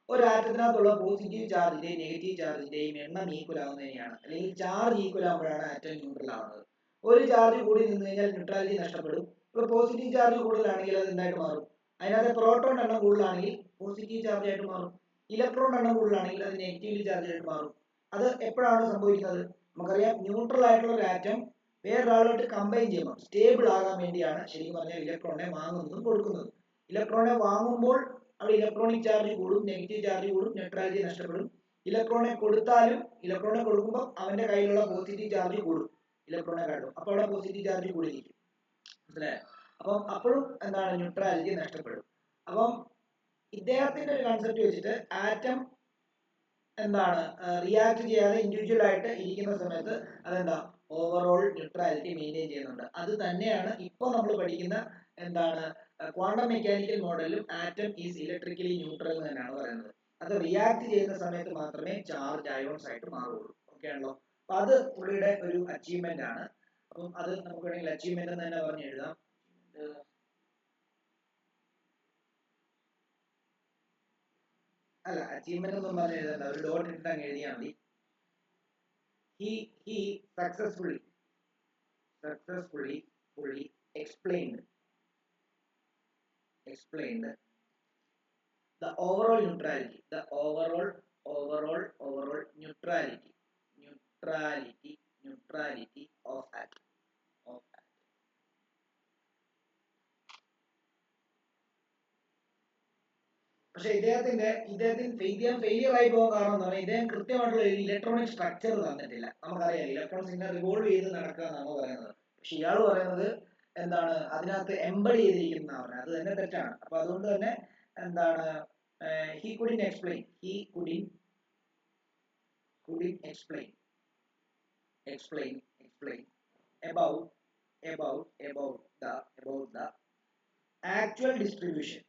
ഒരു ആറ്റത്തിനകത്തുള്ള പോസിറ്റീവ് ചാർജിന്റെയും നെഗറ്റീവ് ചാർജിന്റെയും എണ്ണം ഈക്വൽ ആവുന്നതിനെയാണ്, അല്ലെങ്കിൽ ചാർജ് ഈക്വൽ ആകുമ്പോഴാണ് ആറ്റം ന്യൂട്രൽ ആവുന്നത്. ഒരു ചാർജ് കൂടി നിന്ന് കഴിഞ്ഞാൽ ന്യൂട്രാലിറ്റി നഷ്ടപ്പെടും. ഇപ്പോൾ പോസിറ്റീവ് ചാർജ് കൂടുതലാണെങ്കിൽ അത് എന്തായിട്ട് മാറും? അതിനകത്ത് പ്രോട്ടോൺ എണ്ണം കൂടുതലാണെങ്കിൽ പോസിറ്റീവ് ചാർജ് ആയിട്ട് മാറും. ഇലക്ട്രോൺ എണ്ണം കൂടുതലാണെങ്കിൽ അത് നെഗറ്റീവ് ചാർജ് ആയിട്ട് മാറും. അത് എപ്പോഴാണ് സംഭവിക്കുന്നത്? നമുക്കറിയാം, ന്യൂട്രൽ ആയിട്ടുള്ള ഒരു ആറ്റം വേറൊരാളോട്ട് കമ്പൈൻ ചെയ്യുമ്പോൾ സ്റ്റേബിൾ ആകാൻ വേണ്ടിയാണ് ശരിക്കും പറഞ്ഞാൽ ഇലക്ട്രോണിനെ വാങ്ങുന്നതും കൊടുക്കുന്നതും. ഇലക്ട്രോണിനെ വാങ്ങുമ്പോൾ അവിടെ ഇലക്ട്രോണിക് ചാർജ് കൂടും, നെഗറ്റീവ് ചാർജ് കൂടും, ന്യൂട്രാലിറ്റി നഷ്ടപ്പെടും. ഇലക്ട്രോണിനെ കൊടുത്താലും ഇലക്ട്രോണിനെ കൊടുക്കുമ്പോൾ അവന്റെ കയ്യിലുള്ള പോസിറ്റീവ് ചാർജ് കൂടും ഇലക്ട്രോണിനെ കാട്ടും. അപ്പോൾ അവിടെ പോസിറ്റീവ് ചാർജ് കൂടിയിരിക്കും. മനസ്സിലായോ? അപ്പം അപ്പോഴും എന്താണ്, ന്യൂട്രാലിറ്റി നഷ്ടപ്പെടും. അപ്പം ഇദ്ദേഹത്തിന്റെ ഒരു കൺസെപ്റ്റ് വെച്ചിട്ട് ആറ്റം എന്താണ് റിയാക്ട് ചെയ്യാതെ ഇൻഡിവിജ്വൽ ആയിട്ട് ഇരിക്കുന്ന സമയത്ത് അതെന്താ ഓവറോൾ ന്യൂട്രാലിറ്റി മെയിൻറ്റെയിൻ ചെയ്യുന്നുണ്ട്. അത് തന്നെയാണ് ഇപ്പോൾ നമ്മൾ പഠിക്കുന്ന എന്താണ് ക്വാണ്ടം മെക്കാനിക്കൽ മോഡലിലും ആറ്റം ഈസ് ഇലക്ട്രിക്കലി ന്യൂട്രൽ എന്ന് തന്നെയാണ് പറയുന്നത്. അത് റിയാക്ട് ചെയ്യുന്ന സമയത്ത് മാത്രമേ ചാർജ് അയോൺസ് ആയിട്ട് മാറുള്ളൂ. ഓക്കെ ആണല്ലോ. അപ്പൊ അത് പുള്ളിയുടെ ഒരു അച്ചീവ്മെന്റ് ആണ്. അപ്പം അത് നമുക്ക് വേണമെങ്കിൽ അച്ചീവ്മെന്റ് എന്ന് തന്നെ പറഞ്ഞ് എഴുതാം. അല്ല, അച്ചീവ്മെന്റ് ഒന്നും പറഞ്ഞ് എഴുതണ്ട, ഒരു ഡോട്ട് ഇട്ട് അങ്ങ് എഴുതിയാൽ മതി. he successfully explained the overall neutrality of atom. പക്ഷെ ഇദ്ദേഹത്തിന് ഫെയിലിയർ ആയി പോകാൻ കാരണം എന്ന് പറഞ്ഞാൽ ഇദ്ദേഹം കൃത്യമായിട്ടുള്ള ഇലക്ട്രോണിക് സ്ട്രക്ചർ തന്നിട്ടില്ല. നമുക്കറിയാം, ഇലക്ട്രോൺസ് ഇങ്ങനെ റിവോൾവ് ചെയ്ത് നടക്കുക എന്നാണ് പറയുന്നത്. പക്ഷെ ഇയാൾ പറയുന്നത് എന്താണ്, അതിനകത്ത് എംബഡ് ചെയ്തിരിക്കുന്നതാണ് പറഞ്ഞത്. അത് തന്നെ തെറ്റാണ്. അപ്പൊ അതുകൊണ്ട് തന്നെ എന്താണ്, he couldn't explain explain about the actual distribution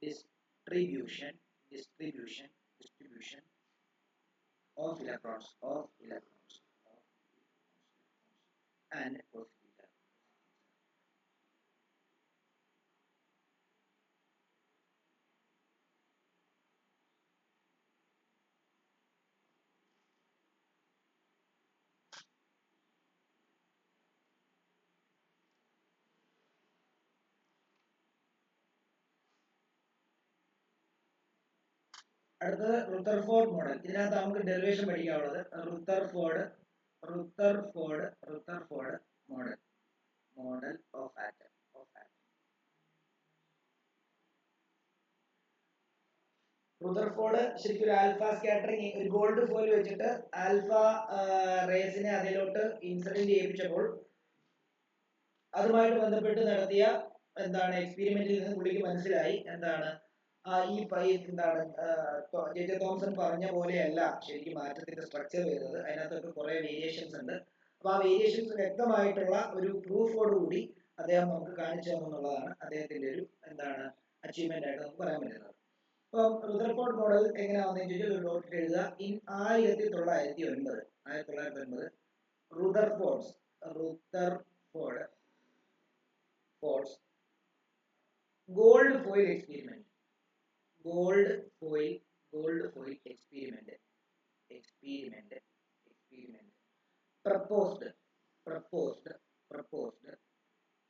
distribution distribution of electrons and positive charge. അടുത്തത് റുദർഫോർഡ് മോഡൽ. ഇതിനകത്ത് നമുക്ക് ഡെറിവേഷൻ പഠിക്കാനുള്ളത് Rutherford model of atom. Rutherford ശരിക്കും ഒരു ആൽഫ സ്കാറ്ററിംഗ്, ഒരു ഗോൾഡ് ഫോയിൽ വെച്ചിട്ട് ആൽഫ റേസിനെ അതിലോട്ട് ഇൻസിഡന്റ് ചെയ്യിപ്പിച്ചപ്പോൾ അതുമായിട്ട് ബന്ധപ്പെട്ട് നടത്തിയ എക്സ്പെരിമെന്റിൽ നിന്ന് പുള്ളിക്ക് മനസ്സിലായി എന്താണ് ജെ തോംസൺ പറഞ്ഞ പോലെയല്ല ശരിക്കും ആറ്റത്തിന്റെ സ്ട്രക്ചർ വരുന്നത്, അതിനകത്തൊക്കെ കുറെ വേരിയേഷൻസ് ഉണ്ട്. അപ്പൊ ആ വേരിയേഷൻസ് വ്യക്തമായിട്ടുള്ള ഒരു പ്രൂഫോട് കൂടി അദ്ദേഹം നമുക്ക് കാണിച്ചു തന്നുള്ളതാണ് അദ്ദേഹത്തിന്റെ ഒരു അച്ചീവ്മെന്റ് ആയിട്ട് നമുക്ക് പറയാൻ പറ്റുന്നത്. അപ്പം റുദർഫോർഡ് മോഡൽ എങ്ങനെയാണെന്ന് ചോദിച്ചാൽ ഒരു ഡോട്ട് എഴുതുക. 1909 Rutherford's gold foil experiment proposed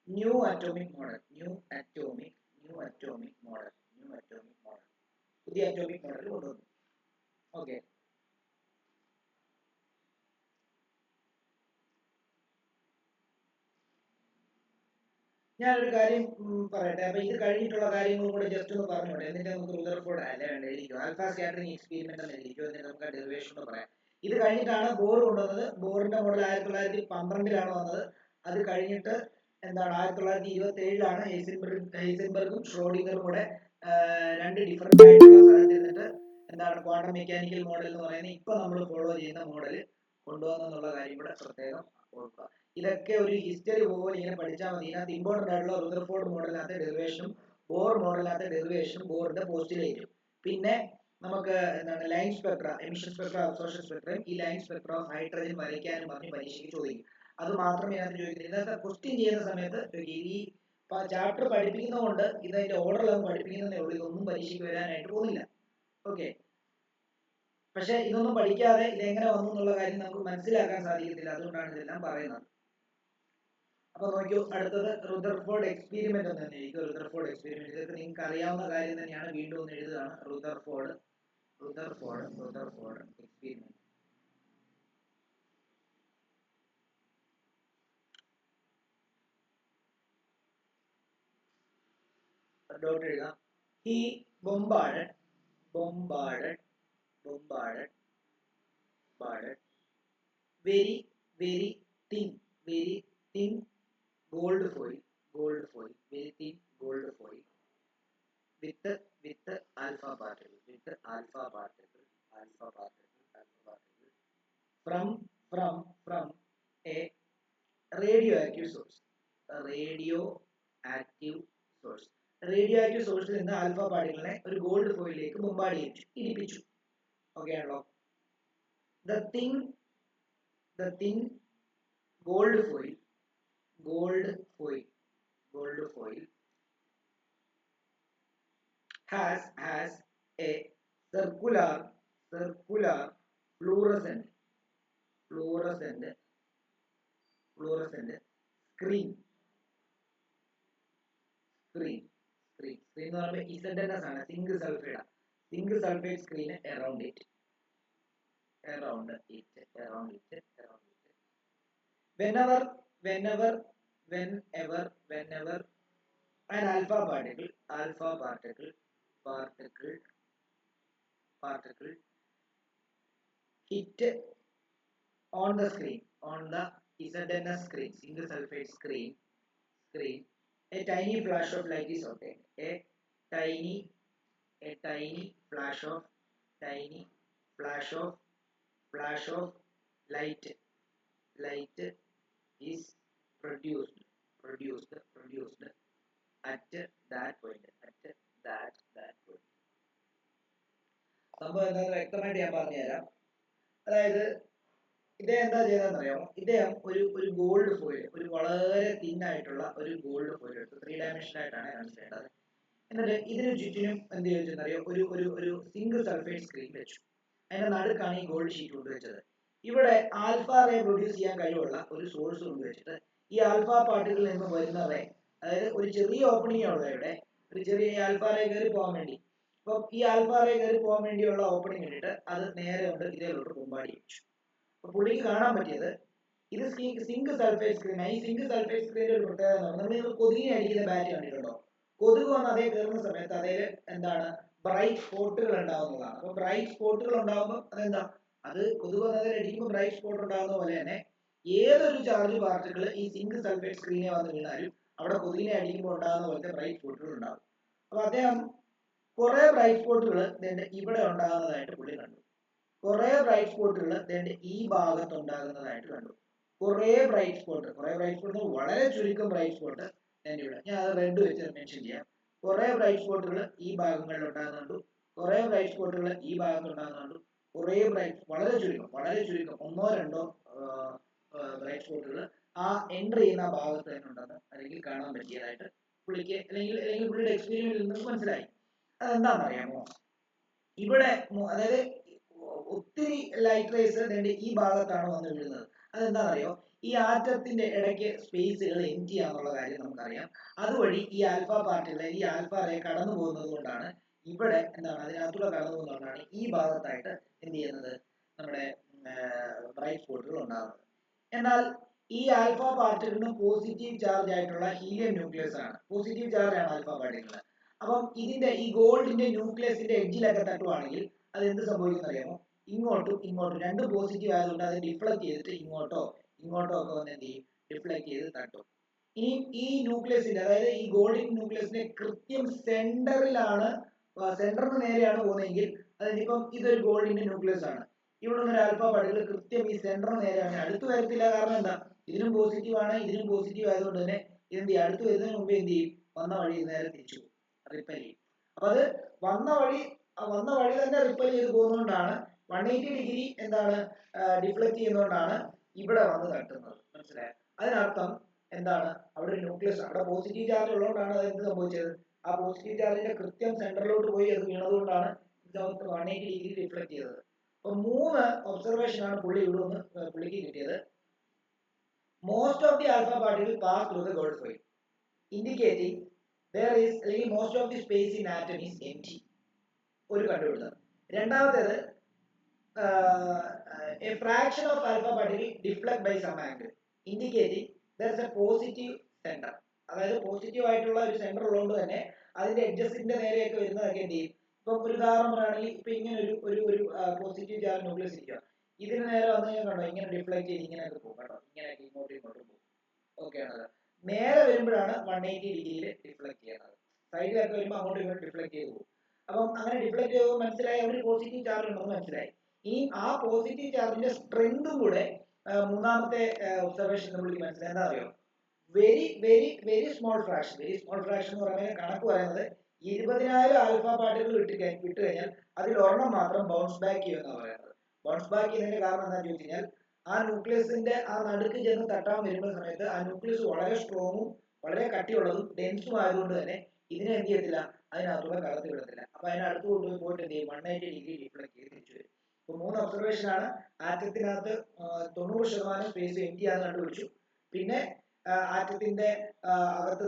new atomic model പുതിയ അറ്റോമിക് മോഡൽ കൊണ്ടുവന്നു. ഓക്കെ, ഞാനൊരു കാര്യം പറയട്ടെ. അപ്പൊ ഇത് കഴിഞ്ഞിട്ടുള്ള കാര്യങ്ങളും കൂടെ ജസ്റ്റ് ഒന്ന് പറഞ്ഞോട്ടെ, എന്നിട്ട് നമുക്ക് റുദർഫോർഡ് എഴുതിക്കോ, ആൽഫ സ്കാറ്ററിംഗ് എക്സ്പെരിമെന്റ് എന്ന് എഴുതിക്കോ, എന്നിട്ട് നമുക്ക് ഡെറിവേഷൻ ഒന്ന് പറയാം. ഇത് കഴിഞ്ഞിട്ടാണ് ബോർ കൊണ്ടുവന്നത്. ബോറിന്റെ മോഡൽ 1912 വന്നത്. അത് കഴിഞ്ഞിട്ട് 1927 ഹൈസൻബർഗും ഷ്രോഡിംഗറും കൂടെ രണ്ട് ഡിഫറെന്റ് ആയിട്ടുള്ള സ്ഥലത്തിരുന്നിട്ട് ക്വാണ്ടം മെക്കാനിക്കൽ മോഡൽ എന്ന് പറയുന്നത് ഇപ്പൊ നമ്മൾ ഫോളോ ചെയ്യുന്ന മോഡൽ കൊണ്ടുവന്നുള്ള കാര്യം കൂടെ പ്രത്യേകം ഓർക്കുക. ഇതൊക്കെ ഒരു ഹിസ്റ്ററി പോലെ ഇങ്ങനെ പഠിച്ചാൽ മതി. ഇതിനകത്ത് ഇമ്പോർട്ടന്റ് ആയിട്ടുള്ള റുദർഫോർഡ് മോഡലിനകത്ത് ഡെറിവേഷനും ബോർ മോഡലിനകത്ത് ഡെറിവേഷനും ബോറിന്റെ പോസ്റ്റുലേറ്റും, പിന്നെ നമുക്ക് line spectra, emission spectra, absorption സ്പെക്ട്രയും ഈ ലൈൻ സ്പെക്ട്ര ഓഫ് ഹൈഡ്രജൻ വരയ്ക്കാനും പറഞ്ഞ് പരീക്ഷയ്ക്ക് ചോദിക്കും. അത് മാത്രമേ അതിനകത്ത് ചോദിക്കുന്നില്ല. ഇതിനകത്ത് ക്വസ്റ്റ്യൻ ചെയ്യുന്ന സമയത്ത് ഈ ചാപ്റ്റർ പഠിപ്പിക്കുന്നതുകൊണ്ട് ഇതിന്റെ ഓർഡറിലൊന്നും പഠിപ്പിക്കുന്നതേ ഉള്ളൂ, ഇതൊന്നും പരീക്ഷയ്ക്ക് വരാനായിട്ട് പോകുന്നില്ല. ഓക്കെ, പക്ഷെ ഇതൊന്നും പഠിക്കാതെ ഇതെങ്ങനെ വന്നു എന്നുള്ള കാര്യം നമുക്ക് മനസ്സിലാക്കാൻ സാധിക്കത്തില്ല. അതുകൊണ്ടാണ് ഇതെല്ലാം പറയുന്നത്. അപ്പൊ നോക്കൂ, അടുത്തത് റുദർഫോർഡ് എക്സ്പെരിമെന്റ് എന്ന് തന്നെ എഴുതുക. റുദർഫോർഡ് എക്സ്പെരിമെന്റ് ഇതൊക്കെ നിങ്ങൾക്ക് അറിയാവുന്ന കാര്യം തന്നെയാണ്, വീണ്ടും ഒന്ന് എഴുതുകയാണ്. Rutherford experiment. ഡോട്ട് എഴുതാം. He bombarded very thin gold foil with alpha particle from a radioactive source. Radioactive സോഴ്സിൽ നിന്ന് ആൽഫ പാർട്ടിക്കിളിനെ ഒരു ഗോൾഡ് ഫോയിലേക്ക് ബൊമ്പാർഡ് ഇടിപ്പിച്ചു. ഓക്കെ ആണല്ലോ. The thin gold foil has a circular fluorescent screen എന്ന് പറയുമ്പോൾ ZNS ആണ്, zinc sulphide screen around it. Whenever an alpha particle hit on the ZNS screen, single sulfide screen, a tiny flash of light is obtained. A tiny flash of flash of light is produced at that point. സംഭവം എന്താണെന്ന് വ്യക്തമായിട്ട് ഞാൻ പറഞ്ഞുതരാം. അതായത് ഇദ്ദേഹം എന്താ ചെയ്തതെന്നറിയാമോ? ഇദ്ദേഹം ഒരു ഗോൾഡ് ഫോയിൽ, ഒരു വളരെ തിൻ ആയിട്ടുള്ള ഒരു ഗോൾഡ് ഫോയിൽ എടുത്തു. 3 ഡയമെൻഷൻ ആയിട്ടാണ് മനസ്സിലേണ്ടത്. എന്നിട്ട് ഇതിന് ചുറ്റിനും എന്ത് ചോദിച്ചെന്നറിയോ? ഒരു സിംഗിൾ സൾഫേറ്റ് സ്ക്രീൻ വെച്ചു. അതിന്റെ നടുക്കാണ് ഈ ഗോൾഡ് ഷീറ്റ് കൊണ്ടുവച്ചത്. ഇവിടെ ആൽഫ റേ പ്രൊഡ്യൂസ് ചെയ്യാൻ കഴിവുള്ള ഒരു സോഴ്സ് കൊണ്ടുവച്ചിട്ട് ഈ ആൽഫ പാർട്ടികളിൽ നിന്ന് വരുന്ന റേ, അതായത് ഒരു ചെറിയ ഓപ്പണിംഗ് ഉള്ള ഇവിടെ ഒരു ചെറിയ ആൽഫ റേ കയറി പോകാൻ വേണ്ടി. അപ്പം ഈ ആൽഫ റേ കയറി പോകാൻ വേണ്ടിയുള്ള ഓപ്പണിംഗ് ഇട്ടിട്ട് അത് നേരെ കൊണ്ട് ഇതിലോട്ട് ബോംബാടി വെച്ചു. അപ്പൊ പുള്ളിക്ക് കാണാൻ പറ്റിയത് ഇത് സിങ്ക് സൾഫേറ്റ് സ്ക്രീൻ. ഈ സിങ്ക് സൾഫേറ്റ് സ്ക്രീനിന്റെ ഒരു പ്രത്യേകത നമ്മൾ കൊതുകിനെ അടിക്കുന്ന ബാറ്റ് കണ്ടിട്ടുണ്ടോ? കൊതുക് വന്ന് അതേ കയറുന്ന സമയത്ത് അതിൽ എന്താണ് ബ്രൈറ്റ് സ്പോട്ടുകൾ ഉണ്ടാവുന്നതാണ്. അപ്പൊ ബ്രൈറ്റ് സ്പോട്ടുകൾ ഉണ്ടാകുമ്പോൾ അതെന്താ, അത് കൊതുക് വന്ന് അതിൽ അടിക്കുമ്പോൾ ബ്രൈറ്റ് സ്പോട്ട് ഉണ്ടാകുന്ന പോലെ തന്നെ ഏതൊരു ചാർജ് പാർട്ടിക്കിൾ ഈ സിങ്ക് സൾഫേറ്റ് സ്ക്രീനെ വന്ന് വീണാലും അവിടെ കൊതുകിനെ അടിക്കുമ്പോൾ ഉണ്ടാകുന്ന പോലത്തെ ബ്രൈറ്റ് സ്പോട്ടുകൾ ഉണ്ടാകും. അപ്പൊ അദ്ദേഹം കുറെ ബ്രൈറ്റ് സ്പോട്ടുകൾ ഇവിടെ ഉണ്ടാകുന്നതായിട്ട് പുള്ളി കണ്ടു. കുറെ ബ്രൈറ്റ് സ്പോട്ടുകൾ ഈ ഭാഗത്ത് ഉണ്ടാകുന്നതായിട്ട് കണ്ടു. കുറെ ബ്രൈറ്റ് സ്പോട്ട് വളരെ ചുരുക്കം ബ്രൈറ്റ് സ്പോട്ട് ഇവിടെ ഞാൻ അത് റെഡ് വെച്ച് മെൻഷൻ ചെയ്യാം. കുറെ ബ്രൈറ്റ് സ്പോട്ടുകൾ ഈ ഭാഗങ്ങളിൽ ഉണ്ടാകുന്നുണ്ട്, കുറെ ബ്രൈറ്റ് സ്പോട്ടുകൾ ഈ ഭാഗത്ത് ഉണ്ടാകുന്നുണ്ട്, കുറെ വളരെ ചുരുക്കം ഒന്നോ രണ്ടോ ബ്രൈറ്റ് സ്പോട്ടുകൾ ആ എൻട്രി ചെയ്യുന്ന ഭാഗത്ത് തന്നെ ഉണ്ടെന്ന് അല്ലെങ്കിൽ കാണാൻ പറ്റിയതായിട്ട് പുള്ളിക്ക് അല്ലെങ്കിൽ പുള്ളിയുടെ എക്സ്പീരിയൻസിൽ നിന്ന് മനസ്സിലായി. അതെന്താണെന്നറിയാമോ? ഇവിടെ അതായത് ഒത്തിരി ലൈറ്റ് റേസ് ഈ ഭാഗത്താണ് വന്ന് വീഴുന്നത്. അതെന്താണെന്നറിയോ? ഈ ആറ്റത്തിന്റെ ഇടയ്ക്ക് സ്പേസുകൾ എംപ്റ്റി ചെയ്യാന്നുള്ള കാര്യം നമുക്കറിയാം. അതുവഴി ഈ ആൽഫ പാർട്ടിക്കിൾ, ഈ ആൽഫ റേ കടന്നു പോകുന്നത് കൊണ്ടാണ് ഇവിടെ എന്താണ് അതിനകത്തൂടെ കടന്നു പോകുന്നതുകൊണ്ടാണ് ഈ ഭാഗത്തായിട്ട് എന്ത് ചെയ്യുന്നത് നമ്മുടെ ബ്രൈറ്റ് സ്പോട്ടുകൾ ഉണ്ടാകുന്നത്. എന്നാൽ ഈ ആൽഫ പാർട്ടിക്കിളിന് പോസിറ്റീവ് ചാർജ് ആയിട്ടുള്ള ഹീലിയം ന്യൂക്ലിയസ് ആണ്. പോസിറ്റീവ് ചാർജ് ആണ് ആൽഫ പാർട്ടിക്കിൾ. അപ്പം ഇതിന്റെ ഈ ഗോൾഡിന്റെ ന്യൂക്ലിയസിന്റെ എഡ്ജിലൊക്കെ തട്ടുവാണെങ്കിൽ അത് എന്ത് സംഭവിക്കുന്ന അറിയാമോ? ഇങ്ങോട്ടും രണ്ട് പോസിറ്റീവ് ആയതുകൊണ്ട് അത് ഡിഫ്ലക്ട് ചെയ്തിട്ട് ഇങ്ങോട്ടോ ഒക്കെ വന്ന് എന്ത് ചെയ്യും? ഡിഫ്ലക്ട് ചെയ്ത് തട്ടും. ഇനി ഈ ന്യൂക്ലിയസിന്റെ, അതായത് ഈ ഗോൾഡിൻ ന്യൂക്ലിയസിന്റെ കൃത്യം സെന്ററിന് നേരെയാണ് പോകുന്നതെങ്കിൽ അതിനിപ്പം ഇതൊരു ഗോൾഡിന്റെ ന്യൂക്ലിയസ് ആണ്. ഇവിടെ നിന്ന് ഒരു ആൽഫ പാർട്ടിക്കിൾ കൃത്യം ഈ സെന്ററിന് നേരെയാണ്, അടുത്ത് വരത്തില്ല. കാരണം എന്താ? ഇതിനും പോസിറ്റീവ് ആണ്, ഇതിനും പോസിറ്റീവ് ആയതുകൊണ്ട് തന്നെ ഇതെന്ത് ചെയ്യും? അടുത്ത് വരുന്നതിന് മുമ്പ് എന്ത് ചെയ്യും? വന്ന വഴി നേരെ തിരിച്ചു റിപ്പൽ ചെയ്യും. അപ്പൊ അത് വന്ന വഴി തന്നെ റിപ്പൽ ചെയ്ത് പോകുന്നതുകൊണ്ടാണ് 180 ഡിഗ്രി എന്താണ് ഡിഫ്ലക്ട് ചെയ്യുന്നതുകൊണ്ടാണ് ഇവിടെ വന്ന് തട്ടുന്നത്. മനസ്സിലായോ? അതിനർത്ഥം എന്താണ്? അവിടെ ഒരു ന്യൂക്ലിയസ്, അവിടെ പോസിറ്റീവ് ചാർജ് ഉള്ളതുകൊണ്ടാണ് അത് എന്ത് സംഭവിച്ചത്? ആ പോസിറ്റീവ് ചാർജിന്റെ കൃത്യം സെന്ററിലോട്ട് പോയി അത് വീണതുകൊണ്ടാണ് 180 ഡിഗ്രി ഡിഫ്ലക്ട് ചെയ്തത്. അപ്പൊ 3 ഒബ്സർവേഷൻ ആണ് പുള്ളിക്ക് കിട്ടിയത്. Most of the alpha particle pass through the gold foil, indicating there is most of the space in atom is empty. ഒരു കണ്ടുപിടുത്തം. രണ്ടാമത്തേത് a fraction of alpha particle deflect by some angle, indicating there is a positive center. അതായത് positive ആയിട്ടുള്ള ഒരു centre ഉള്ളതുകൊണ്ട് തന്നെ അതിന്റെ എഡ്ജസിന്റെ നേരെയൊക്കെ വരുന്നതൊക്കെ എന്ത് ചെയ്യും? ഇപ്പം ഒരു ഉദാഹരണം പറയുകയാണെങ്കിൽ ഇപ്പൊ ഇങ്ങനെ ഒരു പോസിറ്റീവ് ചാർജ് ന്യൂക്ലിയസ് ഇരിക്കുക, ഇതിന് നേരെ വന്നു കഴിഞ്ഞാൽ കണ്ടോ ഇങ്ങനെ ഡിഫ്ലക്ട് ചെയ്ത് ഇങ്ങനെയൊക്കെ പോകും കേട്ടോ, ഇങ്ങനെയൊക്കെ ഇങ്ങോട്ടും പോകും. ഓക്കെ ആണല്ലോ. നേരെ വരുമ്പോഴാണ് 180 ഡിഗ്രിയിൽ ഡിഫ്ലക്ട് ചെയ്യുന്നത്. സൈഡിലൊക്കെ വരുമ്പോൾ അങ്ങോട്ടും ഇങ്ങോട്ടും ഡിഫ്ലക്ട് ചെയ്ത് പോകും. അപ്പം അങ്ങനെ ഡിഫ്ലക്ട് ചെയ്യുമ്പോൾ മനസ്സിലായി അവിടെ പോസിറ്റീവ് ചാർജ് ഉണ്ടെന്ന് മനസ്സിലായി. ഈ ആ പോസിറ്റീവ് ചാർജിന്റെ സ്ട്രെങ്തും കൂടെ മൂന്നാമത്തെ ഒബ്സർവേഷൻ നമ്മൾ മനസ്സിലായി. എന്താ അറിയോ? വെരി സ്മോൾ ഫ്രാക്ഷൻ എന്ന് പറയുന്നത് കണക്ക് പറയുന്നത് 20,000 ആൽഫ പാർട്ടിക്കിൾ വിട്ട് കഴിഞ്ഞാൽ അതിൽ ഒരെണ്ണം മാത്രം ബൗൺസ് ബാക്ക് ചെയ്യുമെന്നാണ് പറയുന്നത്. ബൗൺസ് ബാക്ക് ചെയ്യുന്നതിന്റെ കാരണം എന്താണെന്ന് ചോദിച്ചു കഴിഞ്ഞാൽ ആ ന്യൂക്ലിയസിന്റെ ആ നടുക്ക് ചെന്ന് തട്ടാൻ വരുന്ന സമയത്ത് ആ ന്യൂക്ലിയസ് വളരെ സ്ട്രോങ്ങും വളരെ കട്ടിയുള്ളതും ഡെൻസും ആയതുകൊണ്ട് തന്നെ ഇതിനെ എന്ത് ചെയ്യത്തില്ല, അതിനകത്തൂടെ കടത്തി വിടത്തില്ല. അപ്പൊ അതിനടുത്ത് പോയിട്ട് എന്ത് ചെയ്യും? 180 ഡിഗ്രി ഡിഫ്ലക്ട് ചെയ്ത് തിരിച്ചു വരും. ഇപ്പൊ 3 ഒബ്സർവേഷൻ ആണ്. ആറ്റത്തിനകത്ത് 90% സ്പേസ് എംപ്റ്റി ആണെന്ന് കണ്ടുപിടിച്ചു. പിന്നെ ആറ്റത്തിന്റെ അകത്ത്